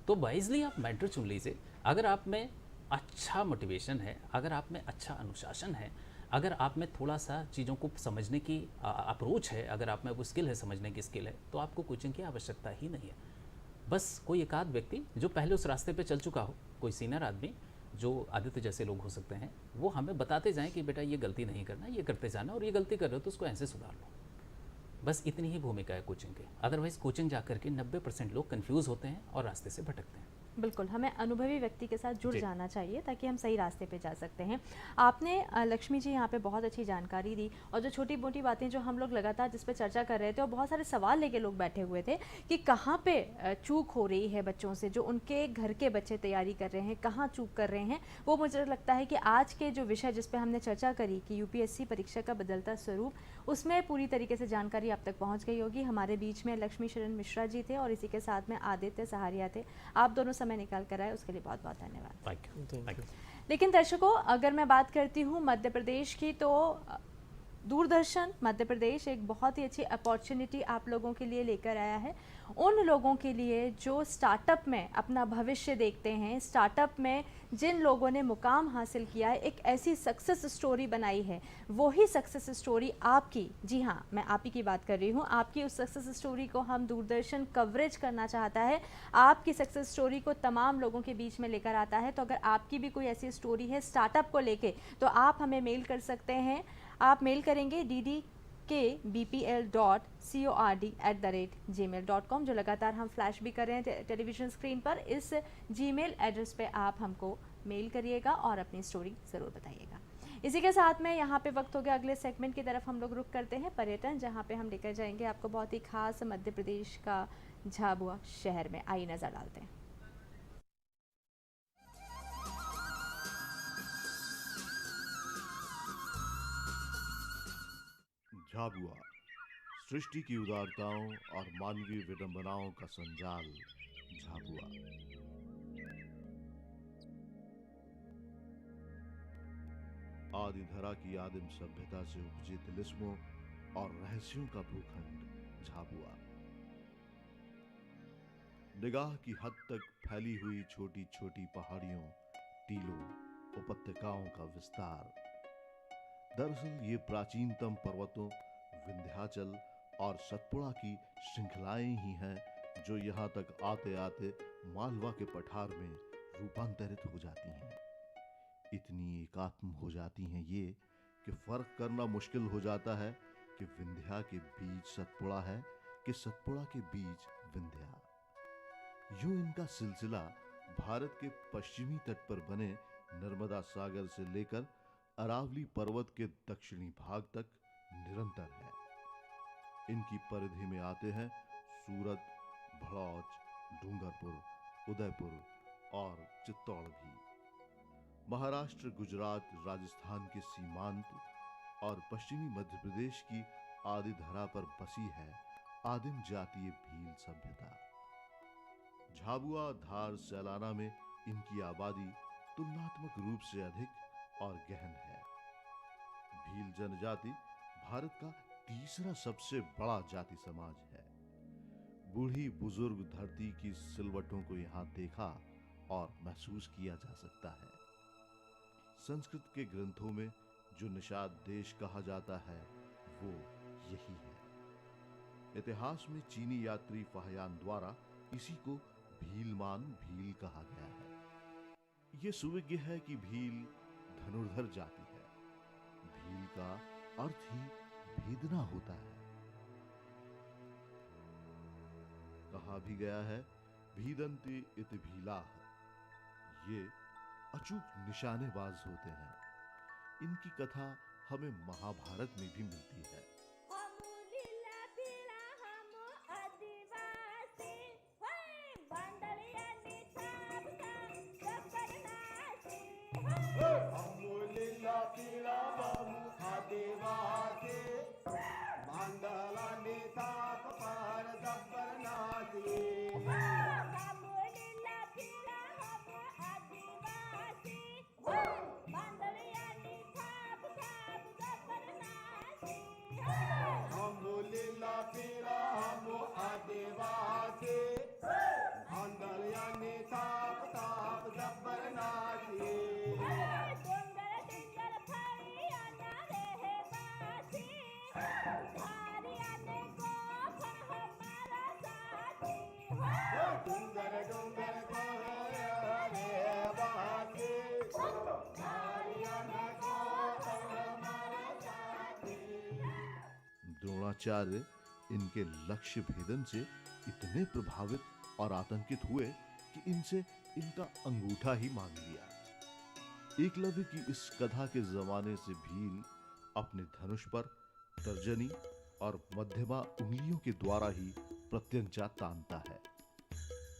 तो वाइजली आप मेंटर चुन लीजिए। अगर आप में अच्छा मोटिवेशन है, अगर आप में अच्छा अनुशासन है, अगर आप में थोड़ा सा चीज़ों को समझने की अप्रोच है, अगर आप में वो स्किल है, समझने की स्किल है, तो आपको कोचिंग की आवश्यकता ही नहीं है। बस कोई एक आध व्यक्ति जो पहले उस रास्ते पे चल चुका हो, कोई सीनियर आदमी, जो आदित्य जैसे लोग हो सकते हैं, वो हमें बताते जाएं कि बेटा ये गलती नहीं करना, ये करते जाना, और ये गलती कर रहे हो तो उसको ऐसे सुधार लो। बस इतनी ही भूमिका है कोचिंग की। अदरवाइज़ कोचिंग जा करके 90% लोग कंफ्यूज होते हैं और रास्ते से भटकते हैं। बिल्कुल, हमें अनुभवी व्यक्ति के साथ जुड़ जाना चाहिए ताकि हम सही रास्ते पे जा सकते हैं। आपने लक्ष्मी जी यहाँ पे बहुत अच्छी जानकारी दी, और जो छोटी मोटी बातें जो हम लोग लगातार जिस पे चर्चा कर रहे थे, और बहुत सारे सवाल लेके लोग बैठे हुए थे कि कहाँ पे चूक हो रही है बच्चों से, जो उनके घर के बच्चे तैयारी कर रहे हैं, कहाँ चूक कर रहे हैं। वो मुझे लगता है कि आज के जो विषय जिस पे हमने चर्चा करी कि यूपीएससी परीक्षा का बदलता स्वरूप, उसमें पूरी तरीके से जानकारी आप तक पहुँच गई होगी। हमारे बीच में लक्ष्मी शरण मिश्रा जी थे और इसी के साथ में आदित्य सहारिया थे। आप दोनों समय निकाल कर आए, उसके लिए बहुत बहुत धन्यवाद। Thank you. लेकिन दर्शकों, अगर मैं बात करती हूँ मध्य प्रदेश की, तो दूरदर्शन मध्य प्रदेश एक बहुत ही अच्छी अपॉर्चुनिटी आप लोगों के लिए लेकर आया है। उन लोगों के लिए जो स्टार्टअप में अपना भविष्य देखते हैं, स्टार्टअप में जिन लोगों ने मुकाम हासिल किया है, एक ऐसी सक्सेस स्टोरी बनाई है। वही सक्सेस स्टोरी आपकी, जी हाँ, मैं आप ही की बात कर रही हूँ, आपकी उस सक्सेस स्टोरी को हम दूरदर्शन कवरेज करना चाहता है। आपकी सक्सेस स्टोरी को तमाम लोगों के बीच में लेकर आता है। तो अगर आपकी भी कोई ऐसी स्टोरी है स्टार्टअप को लेके, तो आप हमें मेल कर सकते हैं। आप मेल करेंगे kbpl.cord@gmail.com, जो लगातार हम फ्लैश भी कर रहे हैं टेलीविज़न स्क्रीन पर। इस जीमेल एड्रेस पे आप हमको मेल करिएगा और अपनी स्टोरी ज़रूर बताइएगा। इसी के साथ में यहाँ पे वक्त हो गया अगले सेगमेंट की तरफ हम लोग रुक करते हैं, पर्यटन, जहाँ पे हम लेकर जाएंगे आपको बहुत ही खास मध्य प्रदेश का झाबुआ शहर में। आइए नज़र डालते हैं। झाबुआ सृष्टि की उदारताओं और मानवीय विडंबनाओं का संजाल। झाबुआ आदि धरा की आदिम सभ्यता से उपजे तिलिस्मों और रहस्यों का भूखंड झाबुआ। निगाह की हद तक फैली हुई छोटी छोटी पहाड़ियों, टीलों, उपत्यकाओं का विस्तार। दरअसल ये प्राचीनतम पर्वतों, विंध्याचल और सतपुड़ा की श्रृंखलाएं ही हैं जो यहाँ तक आते आते मालवा के पठार में रूपांतरित हो जाती हैं। इतनी एकात्म हो जाती हैं ये कि फर्क करना मुश्किल हो जाता है कि विंध्या के बीच सतपुड़ा है कि सतपुड़ा के बीच विंध्या। यूं इनका सिलसिला भारत के पश्चिमी तट पर बने नर्मदा सागर से लेकर अरावली पर्वत के दक्षिणी भाग तक निरंतर है। इनकी परिधि में आते हैं सूरत, भड़ौच, डूंगरपुर, उदयपुर और चित्तौड़ भी। महाराष्ट्र, गुजरात, राजस्थान के सीमांत और पश्चिमी मध्य प्रदेश की आदि धरा पर बसी है आदिम जातीय भील सभ्यता। झाबुआ, धार, सैलाना में इनकी आबादी तुलनात्मक रूप से अधिक और गहन है। भील जनजाति भारत का तीसरा सबसे बड़ा जाति समाज है। बूढ़ी बुजुर्ग धरती की सिलवटों को यहाँ देखा और महसूस किया जा सकता है। संस्कृत के ग्रंथों में जो निषाद देश कहा जाता है वो यही है। इतिहास में चीनी यात्री फाहियान द्वारा इसी को भीलमान भील कहा गया है। ये सुविज्ञ है कि भील धनुर्धर जाति है। भील का अर्थ ही भेदना होता है। कहा भी गया है भीदंती इति भीलाः। ये अचूक निशानेबाज होते हैं। इनकी कथा हमें महाभारत में भी मिलती है। द्रोणाचार्य इनके लक्ष्य भेदन से इतने प्रभावित और आतंकित हुए कि इनसे इनका अंगूठा ही मांग लिया। एकलव्य की इस कथा के जमाने से भील अपने धनुष पर तर्जनी और मध्यमा उंगलियों के द्वारा ही प्रत्यंचा तानता है।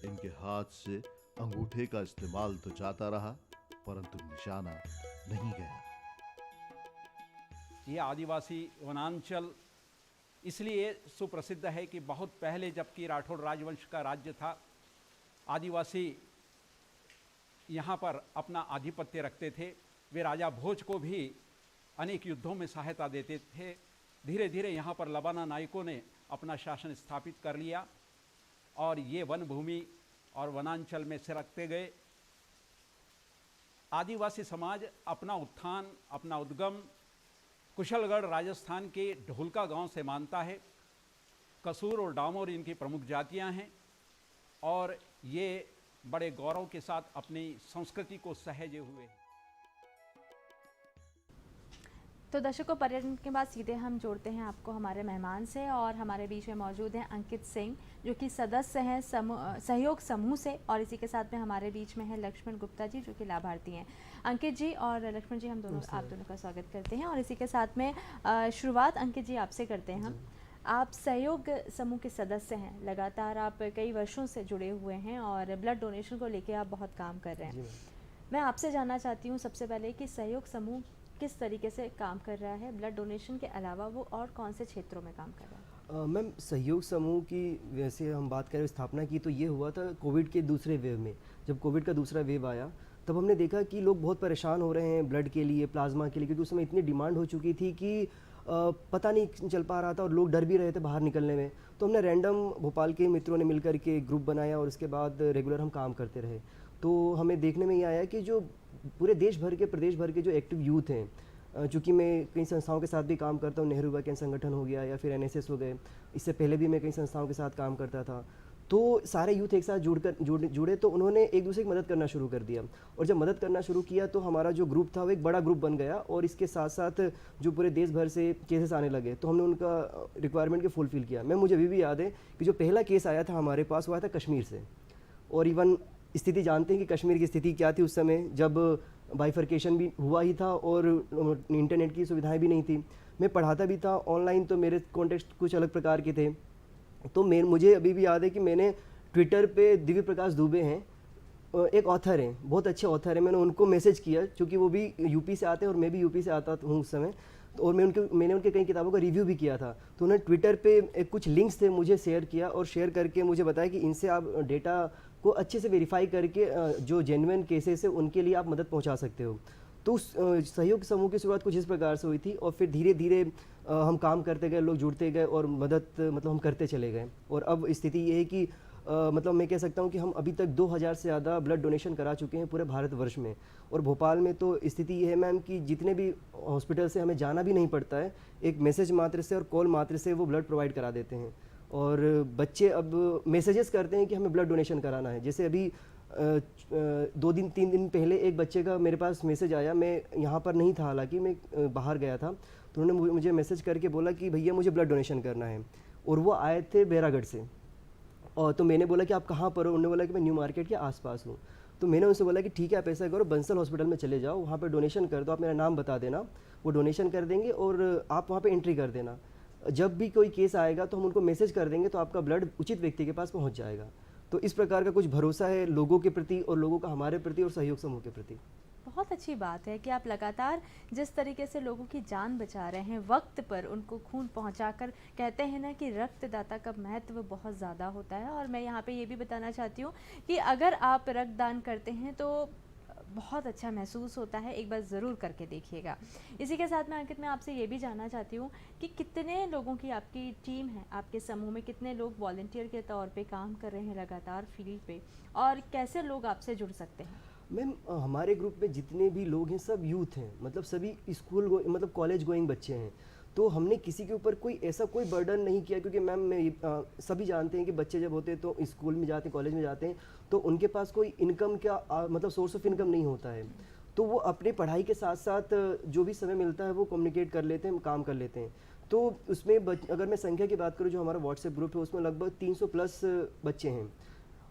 इनके हाथ से अंगूठे का इस्तेमाल तो जाता रहा परंतु निशाना नहीं गया। ये आदिवासी वनांचल इसलिए सुप्रसिद्ध है कि बहुत पहले जबकि राठौड़ राजवंश का राज्य था, आदिवासी यहाँ पर अपना आधिपत्य रखते थे। वे राजा भोज को भी अनेक युद्धों में सहायता देते थे। धीरे धीरे यहाँ पर लबाना नायकों ने अपना शासन स्थापित कर लिया और ये वन भूमि और वनांचल में सिरकते गए। आदिवासी समाज अपना उत्थान, अपना उद्गम कुशलगढ़ राजस्थान के ढोलका गांव से मानता है। कसूर और डामोर इनकी प्रमुख जातियां हैं और ये बड़े गौरव के साथ अपनी संस्कृति को सहेजे हुए हैं। तो दर्शकों, पर्यटन के बाद सीधे हम जोड़ते हैं आपको हमारे मेहमान से, और हमारे बीच में मौजूद हैं अंकित सिंह, जो कि सदस्य हैं सहयोग समूह से, और इसी के साथ में हमारे बीच में है लक्ष्मण गुप्ता जी, जो कि लाभार्थी हैं। अंकित जी और लक्ष्मण जी, हम दोनों आप दोनों का स्वागत करते हैं। और इसी के साथ में शुरुआत अंकित जी आपसे करते हैं हम। आप सहयोग समूह के सदस्य हैं, लगातार आप कई वर्षों से जुड़े हुए हैं और ब्लड डोनेशन को लेकर आप बहुत काम कर रहे हैं। मैं आपसे जानना चाहती हूँ सबसे पहले कि सहयोग समूह किस तरीके से काम कर रहा है, ब्लड डोनेशन के अलावा वो और कौन से क्षेत्रों में काम कर रहा है? मैम, सहयोग समूह की वैसे हम बात करें स्थापना की तो ये हुआ था कोविड के दूसरे वेव में। जब कोविड का दूसरा वेव आया तब हमने देखा कि लोग बहुत परेशान हो रहे हैं ब्लड के लिए, प्लाज्मा के लिए, क्योंकि उस समय इतनी डिमांड हो चुकी थी कि पता नहीं चल पा रहा था और लोग डर भी रहे थे बाहर निकलने में। तो हमने रैंडम भोपाल के मित्रों ने मिलकर के ग्रुप बनाया और उसके बाद रेगुलर हम काम करते रहे। तो हमें देखने में ये आया कि जो पूरे देश भर के, प्रदेश भर के जो एक्टिव यूथ हैं, चूँकि मैं कई संस्थाओं के साथ भी काम करता हूँ, नेहरू युवा केंद्र संगठन हो गया या फिर NSS हो गए, इससे पहले भी मैं कई संस्थाओं के साथ काम करता था। तो सारे यूथ एक साथ जुड़े तो उन्होंने एक दूसरे की मदद करना शुरू कर दिया, और जब मदद करना शुरू किया तो हमारा जो ग्रुप था वो एक बड़ा ग्रुप बन गया, और इसके साथ साथ जो पूरे देश भर से केसेस आने लगे तो हमने उनका रिक्वायरमेंट को फुलफिल किया। मुझे अभी भी याद है कि जो पहला केस आया था हमारे पास वो आया था कश्मीर से, और इवन स्थिति जानते हैं कि कश्मीर की स्थिति क्या थी उस समय, जब बाइफर्केशन भी हुआ ही था और इंटरनेट की सुविधाएं भी नहीं थी। मैं पढ़ाता भी था ऑनलाइन, तो मेरे कॉन्टेक्स्ट कुछ अलग प्रकार के थे। तो मुझे अभी भी याद है कि मैंने ट्विटर पे दिव्य प्रकाश दुबे हैं, एक ऑथर हैं, बहुत अच्छे ऑथर हैं, मैंने उनको मैसेज किया, क्योंकि वो भी यूपी से आते हैं और मैं भी यूपी से आता हूँ उस समय। और मैंने उनके कई किताबों का रिव्यू भी किया था। तो उन्होंने ट्विटर पे कुछ लिंक्स थे मुझे शेयर किया, और शेयर करके मुझे बताया कि इनसे आप डेटा को अच्छे से वेरीफाई करके जो जेन्युइन केसेस है उनके लिए आप मदद पहुंचा सकते हो। तो उस सहयोग समूह की शुरुआत कुछ इस प्रकार से हुई थी, और फिर धीरे धीरे हम काम करते गए, लोग जुड़ते गए और मदद हम करते चले गए। और अब स्थिति ये है कि मैं कह सकता हूँ कि हम अभी तक 2000 से ज़्यादा ब्लड डोनेशन करा चुके हैं पूरे भारतवर्ष में। और भोपाल में तो स्थिति ये है मैम कि जितने भी हॉस्पिटल से हमें जाना भी नहीं पड़ता है, एक मैसेज मात्र से और कॉल मात्र से वो ब्लड प्रोवाइड करा देते हैं। और बच्चे अब मैसेजेस करते हैं कि हमें ब्लड डोनेशन कराना है। जैसे अभी 2-3 दिन पहले एक बच्चे का मेरे पास मैसेज आया, मैं यहाँ पर नहीं था, हालांकि मैं बाहर गया था, तो उन्होंने मुझे मैसेज करके बोला कि भैया मुझे ब्लड डोनेशन करना है। और वो आए थे बैरागढ़ से, और तो मैंने बोला कि आप कहाँ पर हो? उन्होंने बोला कि मैं न्यू मार्केट के आसपास हूँ। तो मैंने उनसे बोला कि ठीक है, आप ऐसा करो, बंसल हॉस्पिटल में चले जाओ, वहाँ पर डोनेशन कर दो, आप मेरा नाम बता देना, वो डोनेशन कर देंगे और आप वहाँ पर एंट्री कर देना। जब भी कोई केस आएगा तो हम उनको मैसेज कर देंगे, तो आपका ब्लड उचित व्यक्ति के पास पहुँच जाएगा। तो इस प्रकार का कुछ भरोसा है लोगों के प्रति और लोगों का हमारे प्रति और सहयोग समूह के प्रति। बहुत अच्छी बात है कि आप लगातार जिस तरीके से लोगों की जान बचा रहे हैं, वक्त पर उनको खून पहुंचाकर, कहते हैं ना कि रक्तदाता का महत्व बहुत ज़्यादा होता है। और मैं यहाँ पे ये भी बताना चाहती हूँ कि अगर आप रक्तदान करते हैं तो बहुत अच्छा महसूस होता है, एक बार ज़रूर करके देखिएगा। इसी के साथ में अंकित, मैं आपसे ये भी जानना चाहती हूँ कि कितने लोगों की आपकी टीम है, आपके समूह में कितने लोग वॉलंटियर के तौर पे काम कर रहे हैं लगातार फील्ड पे, और कैसे लोग आपसे जुड़ सकते हैं? मैम, हमारे ग्रुप में जितने भी लोग हैं सब यूथ हैं, मतलब सभी स्कूल कॉलेज गोइंग बच्चे हैं। तो हमने किसी के ऊपर कोई बर्डन नहीं किया, क्योंकि मैम सभी जानते हैं कि बच्चे जब होते हैं तो स्कूल में जाते हैं, कॉलेज में जाते हैं, तो उनके पास कोई इनकम का सोर्स ऑफ इनकम नहीं होता है। तो वो अपनी पढ़ाई के साथ साथ जो भी समय मिलता है वो कम्युनिकेट कर लेते हैं, काम कर लेते हैं। तो उसमें अगर मैं संख्या की बात करूँ, जो हमारा व्हाट्सएप ग्रुप है उसमें लगभग 300 प्लस बच्चे हैं।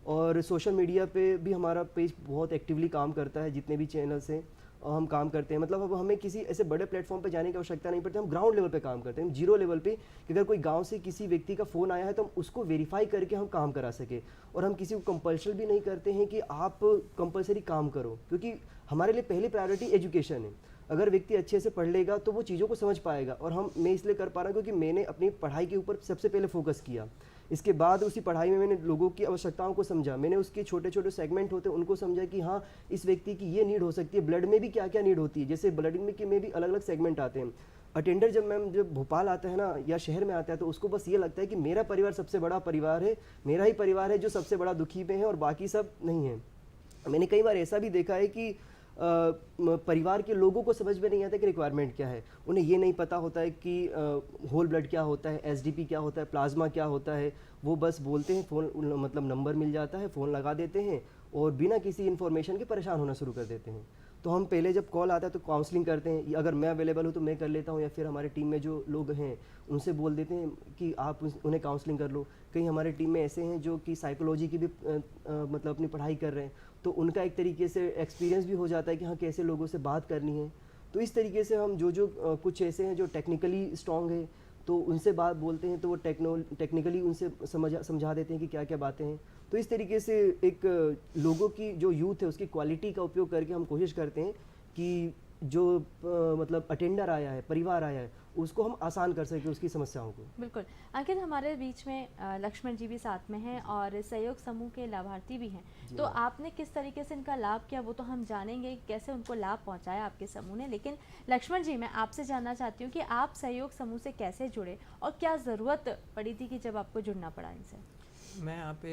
और सोशल मीडिया पे भी हमारा पेज बहुत एक्टिवली काम करता है, जितने भी चैनल्स हैं हम काम करते हैं। मतलब अब हमें किसी ऐसे बड़े प्लेटफॉर्म पे जाने की आवश्यकता नहीं पड़ती, हम ग्राउंड लेवल पे काम करते हैं, जीरो लेवल पे, कि अगर कोई गांव से किसी व्यक्ति का फ़ोन आया है तो हम उसको वेरीफाई करके हम काम करा सके। और हम किसी को कंपल्शन भी नहीं करते हैं कि आप कंपल्सरी काम करो, क्योंकि हमारे लिए पहली प्रायोरिटी एजुकेशन है। अगर व्यक्ति अच्छे से पढ़ लेगा तो वो चीज़ों को समझ पाएगा। और मैं इसलिए कर पा रहा हूँ क्योंकि मैंने अपनी पढ़ाई के ऊपर सबसे पहले फोकस किया। इसके बाद उसी पढ़ाई में मैंने लोगों की आवश्यकताओं को समझा, मैंने उसके छोटे छोटे सेगमेंट होते हैं उनको समझा कि हाँ, इस व्यक्ति की ये नीड हो सकती है। ब्लड में भी क्या क्या नीड होती है, जैसे ब्लड में भी अलग अलग सेगमेंट आते हैं। अटेंडर जब भोपाल आता है ना, या शहर में आता है, तो उसको बस ये लगता है कि मेरा परिवार सबसे बड़ा परिवार है, मेरा ही परिवार है जो सबसे बड़ा दुखी में है और बाकी सब नहीं है। मैंने कई बार ऐसा भी देखा है कि परिवार के लोगों को समझ में नहीं आता कि रिक्वायरमेंट क्या है। उन्हें ये नहीं पता होता है कि होल ब्लड क्या होता है, एसडीपी क्या होता है, प्लाज्मा क्या होता है। वो बस बोलते हैं, फ़ोन नंबर मिल जाता है, फ़ोन लगा देते हैं और बिना किसी इन्फॉर्मेशन के परेशान होना शुरू कर देते हैं। तो हम पहले जब कॉल आता है तो काउंसलिंग करते हैं, अगर मैं अवेलेबल हूँ तो मैं कर लेता हूँ, या फिर हमारे टीम में जो लोग हैं उनसे बोल देते हैं कि आप उन्हें काउंसलिंग कर लो। कहीं हमारे टीम में ऐसे हैं जो कि साइकोलॉजी की भी मतलब अपनी पढ़ाई कर रहे हैं, तो उनका एक तरीके से एक्सपीरियंस भी हो जाता है कि हाँ कैसे लोगों से बात करनी है। तो इस तरीके से हम जो कुछ ऐसे हैं जो टेक्निकली स्ट्रॉन्ग है तो उनसे बात बोलते हैं, तो वो टेक्निकली उनसे समझा देते हैं कि क्या क्या बातें हैं। तो इस तरीके से एक लोगों की जो यूथ है उसकी क्वालिटी का उपयोग करके हम कोशिश करते हैं कि जो मतलब अटेंडर आया है, परिवार आया है, उसको हम आसान कर सकें उसकी समस्याओं को। बिल्कुल। अंकित, हमारे बीच में लक्ष्मण जी भी साथ में हैं और सहयोग समूह के लाभार्थी भी हैं, तो आपने किस तरीके से इनका लाभ किया वो तो हम जानेंगे, कैसे उनको लाभ पहुंचाया आपके समूह ने, लेकिन लक्ष्मण जी मैं आपसे जानना चाहती हूँ कि आप सहयोग समूह से कैसे जुड़े और क्या ज़रूरत पड़ी थी कि जब आपको जुड़ना पड़ा इनसे? मैं यहाँ पे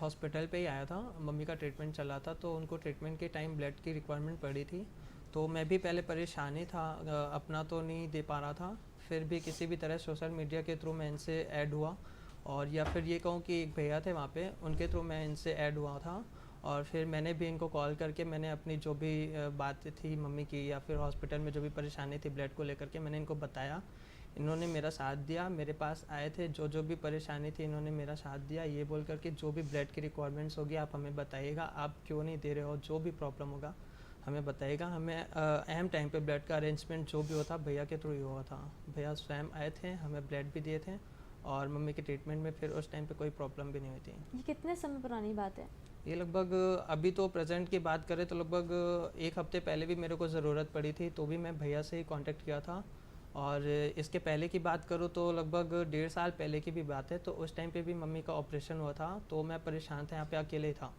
हॉस्पिटल पे ही आया था, मम्मी का ट्रीटमेंट चला था, तो उनको ट्रीटमेंट के टाइम ब्लड की रिक्वायरमेंट पड़ी थी। तो मैं भी पहले परेशान ही था, अपना तो नहीं दे पा रहा था, फिर भी किसी भी तरह सोशल मीडिया के थ्रू मैं इनसे ऐड हुआ, और या फिर ये कहूँ कि एक भैया थे वहाँ पे, उनके थ्रू मैं इनसे ऐड हुआ था। और फिर मैंने भी इनको कॉल करके मैंने अपनी जो भी बात थी मम्मी की या फिर हॉस्पिटल में जो भी परेशानी थी ब्लड को लेकर के, मैंने इनको बताया। इन्होंने मेरा साथ दिया, मेरे पास आए थे, जो भी परेशानी थी इन्होंने मेरा साथ दिया, ये बोल करके जो भी ब्लड की रिक्वायरमेंट्स होगी आप हमें बताइएगा, आप क्यों नहीं दे रहे हो, जो भी प्रॉब्लम होगा हमें बताइएगा। हमें अहम टाइम पे ब्लड का अरेंजमेंट जो भी होता भैया के थ्रू ही हुआ था। भैया स्वयं आए थे, हमें ब्लड भी दिए थे, और मम्मी के ट्रीटमेंट में फिर उस टाइम पे कोई प्रॉब्लम भी नहीं हुई थी। ये कितने समय पुरानी बात है? ये लगभग अभी तो प्रेजेंट की बात करें तो लगभग 1 हफ्ते पहले भी मेरे को ज़रूरत पड़ी थी, तो भी मैं भैया से ही कांटेक्ट किया था। और इसके पहले की बात करूँ तो लगभग 1.5 साल पहले की भी बात है, तो उस टाइम पे भी मम्मी का ऑपरेशन हुआ था, तो मैं परेशान था, यहाँ पे अकेले ही था,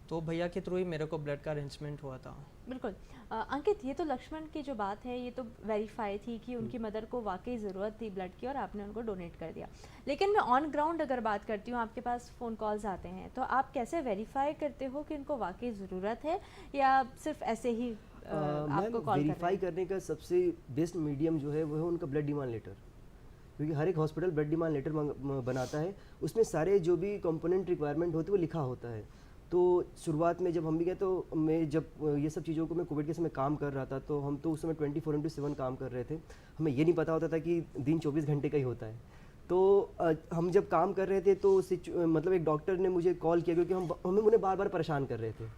तो भैया के थ्रू ही मेरे को ब्लड का अरेंजमेंट हुआ था। बिल्कुल। अंकित, ये तो लक्ष्मण की जो बात है ये तो वेरीफाई थी कि उनकी मदर को वाकई ज़रूरत थी ब्लड की और आपने उनको डोनेट कर दिया, लेकिन मैं ऑन ग्राउंड अगर बात करती हूँ, आपके पास फ़ोन कॉल्स आते हैं, तो आप कैसे वेरीफाई करते हो कि उनको वाकई ज़रूरत है या सिर्फ ऐसे ही आपको कॉल वेरीफाई करने का सबसे बेस्ट मीडियम जो है वो है उनका ब्लड डिमांड लेटर, क्योंकि हर एक हॉस्पिटल ब्लड डिमांड लेटर बनाता है, उसमें सारे जो भी कंपोनेंट रिक्वायरमेंट होती है वो लिखा होता है। तो शुरुआत में जब हम भी गए, तो मैं जब ये सब चीज़ों को मैं कोविड के समय काम कर रहा था, तो हम तो उस समय 24/7 काम कर रहे थे, हमें ये नहीं पता होता था कि दिन 24 घंटे का ही होता है। तो हम जब काम कर रहे थे तो मतलब एक डॉक्टर ने मुझे कॉल किया, क्योंकि हमें उन्हें बार बार परेशान कर रहे थे,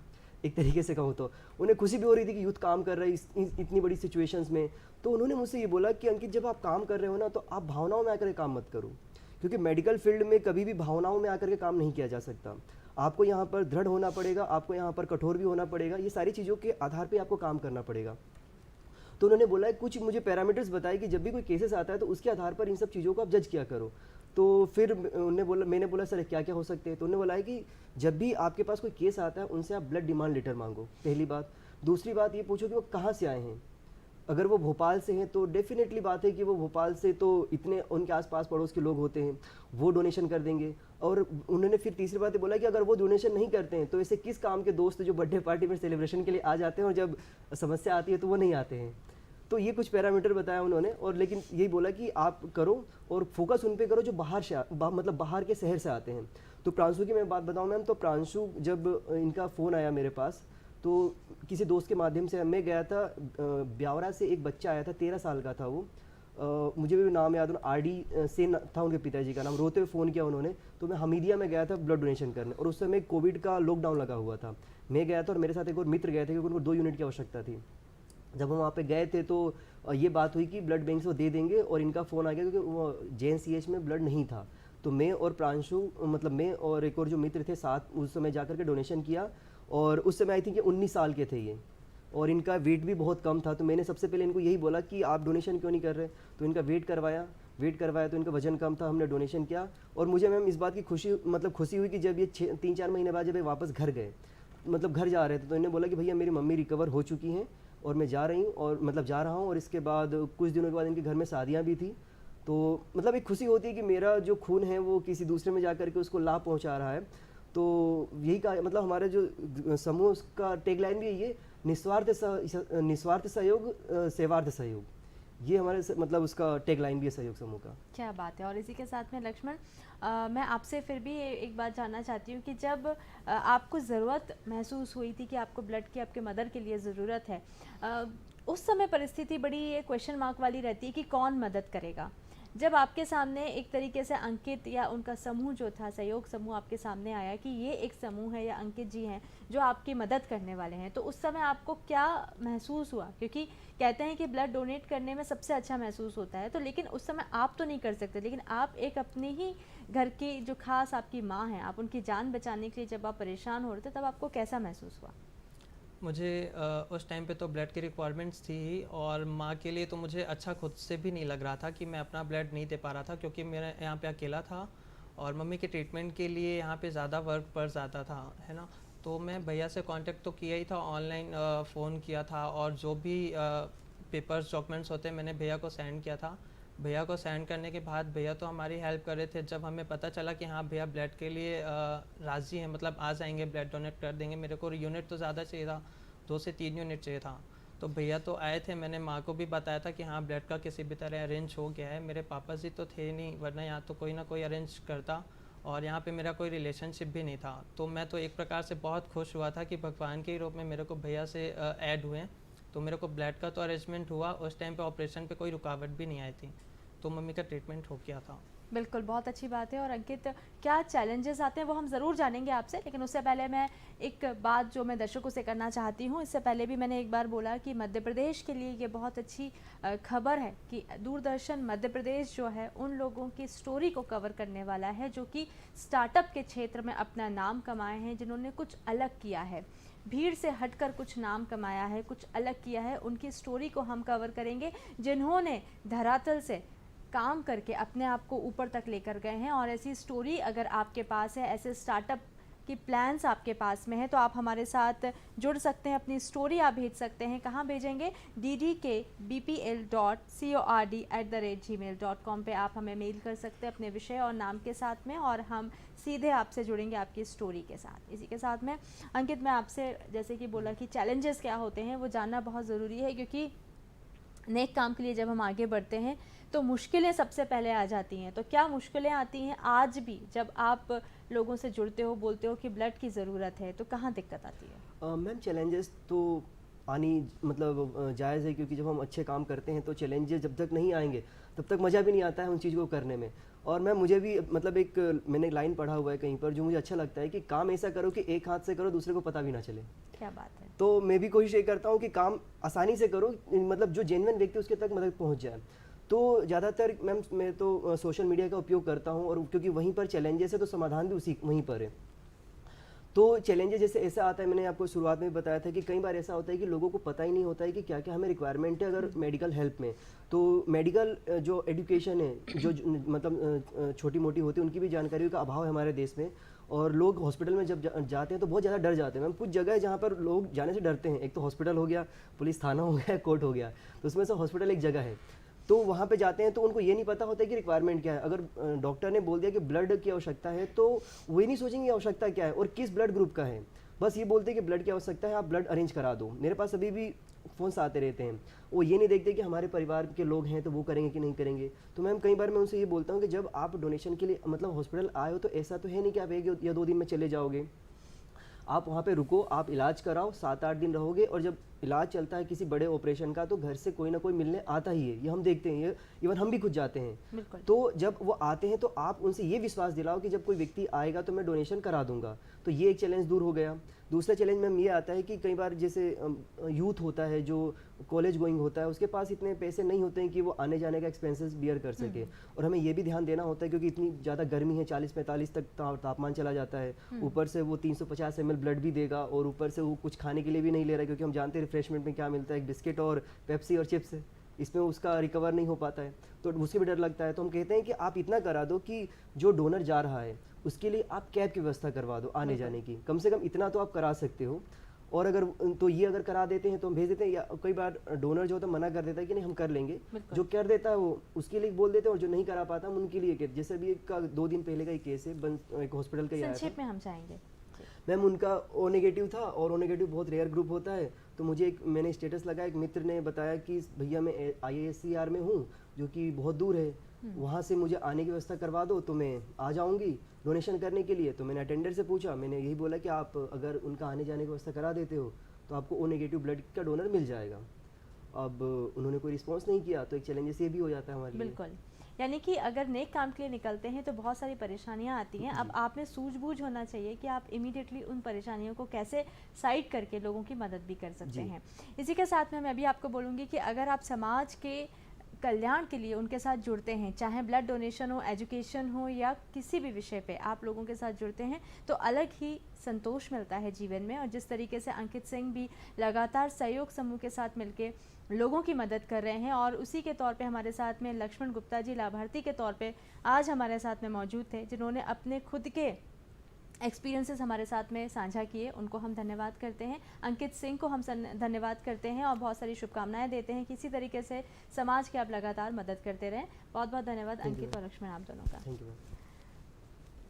एक तरीके से कहूँ तो उन्हें खुशी भी हो रही थी कि यूथ काम कर रहा है इतनी बड़ी सिचुएशंस में। तो उन्होंने मुझसे ये बोला कि अंकित, जब आप काम कर रहे हो ना, तो आप भावनाओं में आकर के काम मत करो, क्योंकि मेडिकल फील्ड में कभी भी भावनाओं में आकर के काम नहीं किया जा सकता। आपको यहाँ पर दृढ़ होना पड़ेगा, आपको यहाँ पर कठोर भी होना पड़ेगा, ये सारी चीज़ों के आधार पे आपको काम करना पड़ेगा। तो उन्होंने बोला है, कुछ मुझे पैरामीटर्स बताए कि जब भी कोई केसेस आता है तो उसके आधार पर इन सब चीज़ों को आप जज किया करो। तो फिर मैंने बोला सर क्या क्या हो सकते हैं, तो उन्होंने बोला है कि जब भी आपके पास कोई केस आता है उनसे आप ब्लड डिमांड लेटर मांगो, पहली बात। दूसरी बात ये पूछो कि वो कहाँ से आए हैं। अगर वो भोपाल से हैं तो डेफिनेटली बात है कि वो भोपाल से तो इतने उनके आसपास पड़ोस के लोग होते हैं, वो डोनेशन कर देंगे। और उन्होंने फिर तीसरी बात ये बोला कि अगर वो डोनेशन नहीं करते हैं तो ऐसे किस काम के दोस्त जो बर्थडे पार्टी में सेलिब्रेशन के लिए आ जाते हैं और जब समस्या आती है तो वो नहीं आते हैं। तो ये कुछ पैरामीटर बताया उन्होंने, और लेकिन यही बोला कि आप करो और फोकस उन पे करो जो बाहर से मतलब बाहर के शहर से आते हैं। तो प्रांशु की मैं बात बताऊं मैम, तो प्रांशु जब इनका फ़ोन आया मेरे पास, तो किसी दोस्त के माध्यम से मैं गया था, ब्यावरा से एक बच्चा आया था, 13 साल का था वो, मुझे भी नाम याद आरडी सेन था उनके पिताजी का नाम। रोते हुए फ़ोन किया उन्होंने, तो मैं हमीदिया में गया था ब्लड डोनेशन करने, और उस समय कोविड का लॉकडाउन लगा हुआ था। मैं गया था और मेरे साथ एक और मित्र गए थे, क्योंकि उनको 2 यूनिट की आवश्यकता थी। जब हम वहाँ पे गए थे तो ये बात हुई कि ब्लड बैंक से वो दे देंगे, और इनका फ़ोन आ गया क्योंकि वो JNCH में ब्लड नहीं था। तो मैं और प्रांशु, मतलब मैं और एक और जो मित्र थे साथ, उस समय जा करके डोनेशन किया। और उस समय आई थिंक ये 19 साल के थे ये, और इनका वेट भी बहुत कम था। तो मैंने सबसे पहले इनको यही बोला कि आप डोनेशन क्यों नहीं कर रहे। तो इनका वेट करवाया तो इनका वजन कम था, हमने डोनेशन किया। और मुझे मैम इस बात की खुशी हुई कि जब ये 3-4 महीने बाद जब ये वापस घर गए, मतलब घर जा रहे थे, तो इन्होंने बोला कि भैया मेरी मम्मी रिकवर हो चुकी हैं और मैं जा रही हूँ, और मतलब जा रहा हूँ। और इसके बाद कुछ दिनों के बाद इनके घर में शादियाँ भी थी। तो मतलब एक खुशी होती है कि मेरा जो खून है वो किसी दूसरे में जा कर के उसको लाभ पहुँचा रहा है। तो यही का मतलब हमारे जो समूह का टैगलाइन भी यही है, निस्वार्थ सहयोग सेवार्थ सहयोग। ये हमारे मतलब उसका टैगलाइन भी है सहयोग समूह का। क्या बात है। और इसी के साथ में लक्ष्मण, मैं आपसे फिर भी एक बात जानना चाहती हूँ कि जब आपको ज़रूरत महसूस हुई थी कि आपको ब्लड की आपके मदर के लिए ज़रूरत है, उस समय परिस्थिति बड़ी क्वेश्चन मार्क वाली रहती है कि कौन मदद करेगा। जब आपके सामने एक तरीके से अंकित या उनका समूह जो था, सहयोग समूह आपके सामने आया कि ये एक समूह है या अंकित जी हैं जो आपकी मदद करने वाले हैं, तो उस समय आपको क्या महसूस हुआ? क्योंकि कहते हैं कि ब्लड डोनेट करने में सबसे अच्छा महसूस होता है, तो लेकिन उस समय आप तो नहीं कर सकते, लेकिन आप एक अपनी ही घर की जो खास आपकी माँ हैं, आप उनकी जान बचाने के लिए जब आप परेशान हो रहे थे, तब आपको कैसा महसूस हुआ? मुझे उस टाइम पे तो ब्लड की रिक्वायरमेंट्स थी ही, और माँ के लिए तो मुझे अच्छा खुद से भी नहीं लग रहा था कि मैं अपना ब्लड नहीं दे पा रहा था, क्योंकि मेरा यहाँ पे अकेला था और मम्मी के ट्रीटमेंट के लिए यहाँ पे ज़्यादा वर्क पड़ जाता था, है ना। तो मैं भैया से कांटेक्ट तो किया ही था, ऑनलाइन फ़ोन किया था, और जो भी पेपर्स डॉक्यूमेंट्स होते हैं मैंने भैया को सेंड किया था। भैया को सेंड करने के बाद भैया तो हमारी हेल्प कर रहे थे। जब हमें पता चला कि हाँ भैया ब्लड के लिए राज़ी हैं, मतलब आ जाएंगे, ब्लड डोनेट कर देंगे, मेरे को यूनिट तो ज़्यादा चाहिए था, 2 से 3 यूनिट चाहिए था, तो भैया तो आए थे। मैंने माँ को भी बताया था कि हाँ ब्लड का किसी भी तरह अरेंज हो गया है। मेरे पापा जी तो थे नहीं, वरना यहाँ तो कोई ना कोई अरेंज करता, और यहाँ पे मेरा कोई रिलेशनशिप भी नहीं था। तो मैं तो एक प्रकार से बहुत खुश हुआ था कि भगवान के रूप में मेरे को भैया से ऐड हुए, तो मेरे को ब्लड का तो अरेंजमेंट हुआ। उस टाइम पे ऑपरेशन पे कोई रुकावट भी नहीं आई थी, तो मम्मी का ट्रीटमेंट हो गया था। बिल्कुल, बहुत अच्छी बात है। और अंकित, क्या चैलेंजेस आते हैं वो हम ज़रूर जानेंगे आपसे, लेकिन उससे पहले मैं एक बात जो मैं दर्शकों से करना चाहती हूँ, इससे पहले भी मैंने एक बार बोला कि मध्य प्रदेश के लिए ये बहुत अच्छी खबर है कि दूरदर्शन मध्य प्रदेश जो है उन लोगों की स्टोरी को कवर करने वाला है जो कि स्टार्टअप के क्षेत्र में अपना नाम कमाए हैं, जिन्होंने कुछ अलग किया है, भीड़ से हटकर कुछ नाम कमाया है, कुछ अलग किया है। उनकी स्टोरी को हम कवर करेंगे, जिन्होंने धरातल से काम करके अपने आप को ऊपर तक लेकर गए हैं। और ऐसी स्टोरी अगर आपके पास है, ऐसे स्टार्टअप की प्लान्स आपके पास में है, तो आप हमारे साथ जुड़ सकते हैं, अपनी स्टोरी आप भेज सकते हैं। कहाँ भेजेंगे? ddkbpl.cord@gmail.com पे आप हमें मेल कर सकते हैं अपने विषय और नाम के साथ में, और हम सीधे आपसे जुड़ेंगे आपकी स्टोरी के साथ। इसी के साथ में अंकित, मैं आपसे जैसे कि बोला कि चैलेंजेस क्या होते हैं वो जानना बहुत ज़रूरी है, क्योंकि नेक काम के लिए जब हम आगे बढ़ते हैं तो मुश्किलें सबसे पहले आ जाती हैं। तो क्या मुश्किलें आती हैं आज भी जब आप लोगों से जुड़ते हो, बोलते हो कि ब्लड की ज़रूरत है, तो कहाँ दिक्कत आती है? मैम चैलेंजेस तो आनी मतलब जायज़ है, क्योंकि जब हम अच्छे काम करते हैं तो चैलेंजेस जब तक नहीं आएंगे तब तक मज़ा भी नहीं आता है उन चीज़ को करने में। और मैम मुझे भी मतलब मैंने लाइन पढ़ा हुआ है कहीं पर जो मुझे अच्छा लगता है कि काम ऐसा करो कि एक हाथ से करो, दूसरे को पता भी ना चले। क्या बात है। तो मैं भी कोशिश ये करता हूँ कि काम आसानी से करो, मतलब जो जेन्युइन व्यक्ति उसके तक मदद पहुँच जाए। तो ज़्यादातर मैम मैं तो सोशल मीडिया का उपयोग करता हूँ, और क्योंकि वहीं पर चैलेंजेस है तो समाधान भी उसी वहीं पर है। तो चैलेंजेस जैसे ऐसा आता है, मैंने आपको शुरुआत में बताया था कि कई बार ऐसा होता है कि लोगों को पता ही नहीं होता है कि क्या क्या हमें रिक्वायरमेंट है अगर मेडिकल हेल्प में। तो मेडिकल जो एजुकेशन है, जो मतलब छोटी मोटी होती है, उनकी भी जानकारी का अभाव है हमारे देश में। और लोग हॉस्पिटल में जब जाते हैं तो बहुत ज़्यादा डर जाते हैं मैम। कुछ जगह है जहाँ पर लोग जाने से डरते हैं। एक तो हॉस्पिटल हो गया, पुलिस थाना हो गया, कोर्ट हो गया, तो उसमें से हॉस्पिटल एक जगह है। तो वहाँ पे जाते हैं तो उनको ये नहीं पता होता है कि रिक्वायरमेंट क्या है। अगर डॉक्टर ने बोल दिया कि ब्लड की आवश्यकता है तो वही नहीं सोचेंगे आवश्यकता क्या है और किस ब्लड ग्रुप का है, बस ये बोलते हैं कि ब्लड की आवश्यकता है, आप ब्लड अरेंज करा दो। मेरे पास अभी भी फ़ोन्स आते रहते हैं, वो ये नहीं देखते कि हमारे परिवार के लोग हैं तो वो करेंगे कि नहीं करेंगे। तो मैम कई बार मैं उनसे ये बोलता हूँ कि जब आप डोनेशन के लिए मतलब हॉस्पिटल आए हो तो ऐसा तो है नहीं कि आप 1 या 2 दिन में चले जाओगे। आप वहाँ पे रुको, आप इलाज कराओ, 7-8 दिन रहोगे, और जब इलाज चलता है किसी बड़े ऑपरेशन का तो घर से कोई ना कोई मिलने आता ही है। ये हम देखते हैं, ये इवन हम भी खुद जाते हैं। तो जब वो आते हैं तो आप उनसे ये विश्वास दिलाओ कि जब कोई व्यक्ति आएगा तो मैं डोनेशन करा दूंगा। तो ये एक चैलेंज दूर हो गया। दूसरा चैलेंज मैम ये आता है कि कई बार जैसे यूथ होता है जो कॉलेज गोइंग होता है, उसके पास इतने पैसे नहीं होते हैं कि वो आने जाने का एक्सपेंसेस बियर कर सके। और हमें ये भी ध्यान देना होता है क्योंकि इतनी ज़्यादा गर्मी है, 40-45 तक तापमान चला जाता है। ऊपर से वो 350 ml ब्लड भी देगा और ऊपर से वो कुछ खाने के लिए भी नहीं ले रहा है, क्योंकि हम जानते हैं रिफ्रेशमेंट में क्या मिलता है, एक बिस्किट और पेप्सी और चिप्स है, इसमें उसका रिकवर नहीं हो पाता है, तो उससे भी डर लगता है। तो हम कहते हैं कि आप इतना करा दो कि जो डोनर जा रहा है उसके लिए आप कैब की व्यवस्था करवा दो आने जाने की, कम से कम इतना तो आप करा सकते हो। और अगर तो ये अगर करा देते हैं तो हम भेज देते हैं, या कई बार डोनर जो होता है मना कर देता है कि नहीं हम कर लेंगे, जो कर देता है वो उसके लिए बोल देते हैं, और जो नहीं करा पाता हम उनके लिए। जैसे अभी एक 2 दिन पहले का एक केस है, एक हॉस्पिटल का, संक्षेप में हम चाहेंगे। मैम उनका ओ नेगेटिव था, और ओ नेगेटिव बहुत रेयर ग्रुप होता है, तो मुझे मैंने स्टेटस लगाया, एक मित्र ने बताया कि भैया मैं IISER में हूँ जो कि बहुत दूर है, वहाँ से मुझे आने की व्यवस्था करवा दो तो मैं आ जाऊँगी डोनेशन करने के लिए। तो मैंने अटेंडर से पूछा, मैंने यही बोला कि आप अगर उनका आने जाने की व्यवस्था करा देते हो तो आपको O नेगेटिव ब्लड का डोनर मिल जाएगा। अब उन्होंने कोई रिस्पॉन्स नहीं किया तो एक चैलेंजेस ये भी हो जाता है हमारे लिए। बिल्कुल, यानी कि अगर नेक काम के लिए निकलते हैं तो बहुत सारी परेशानियां आती हैं। अब आप में सूझबूझ होना चाहिए कि आप इमीडिएटली उन परेशानियों को कैसे साइड करके लोगों की मदद भी कर सकते हैं। इसी के साथ में मैं अभी आपको बोलूँगी कि अगर आप समाज के कल्याण के लिए उनके साथ जुड़ते हैं, चाहे ब्लड डोनेशन हो, एजुकेशन हो या किसी भी विषय पे आप लोगों के साथ जुड़ते हैं तो अलग ही संतोष मिलता है जीवन में। और जिस तरीके से अंकित सिंह भी लगातार सहयोग समूह के साथ मिलके लोगों की मदद कर रहे हैं और उसी के तौर पे हमारे साथ में लक्ष्मण गुप्ता जी लाभार्थी के तौर पे आज हमारे साथ में मौजूद थे, जिन्होंने अपने खुद के एक्सपीरियंसेस हमारे साथ में साझा किए, उनको हम धन्यवाद करते हैं। अंकित सिंह को हम धन्यवाद करते हैं और बहुत सारी शुभकामनाएं देते हैं कि इसी तरीके से समाज की आप लगातार मदद करते रहें। बहुत बहुत धन्यवाद अंकित और लक्ष्मण आप दोनों का। Thank you.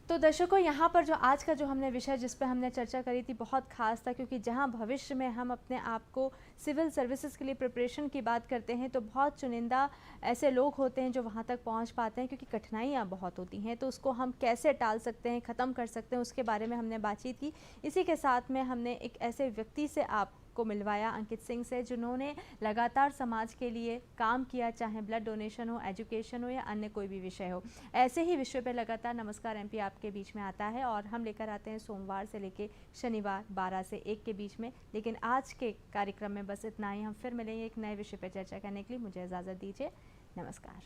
तो दर्शकों, यहाँ पर जो आज का जो हमने विषय जिस पर हमने चर्चा करी थी बहुत खास था, क्योंकि जहाँ भविष्य में हम अपने आप को सिविल सर्विसेज के लिए प्रिपरेशन की बात करते हैं तो बहुत चुनिंदा ऐसे लोग होते हैं जो वहाँ तक पहुँच पाते हैं, क्योंकि कठिनाइयाँ बहुत होती हैं। तो उसको हम कैसे टाल सकते हैं, ख़त्म कर सकते हैं, उसके बारे में हमने बातचीत की। इसी के साथ में हमने एक ऐसे व्यक्ति से आपको मिलवाया, अंकित सिंह से, जिन्होंने लगातार समाज के लिए काम किया, चाहे ब्लड डोनेशन हो, एजुकेशन हो या अन्य कोई भी विषय हो। ऐसे ही विषय पर लगातार नमस्कार MP आपके बीच में आता है और हम लेकर आते हैं सोमवार से लेकर शनिवार 12 से 1 के बीच में। लेकिन आज के कार्यक्रम में बस इतना ही। हम फिर मिलेंगे एक नए विषय पर चर्चा करने के लिए। मुझे इजाज़त दीजिए। नमस्कार।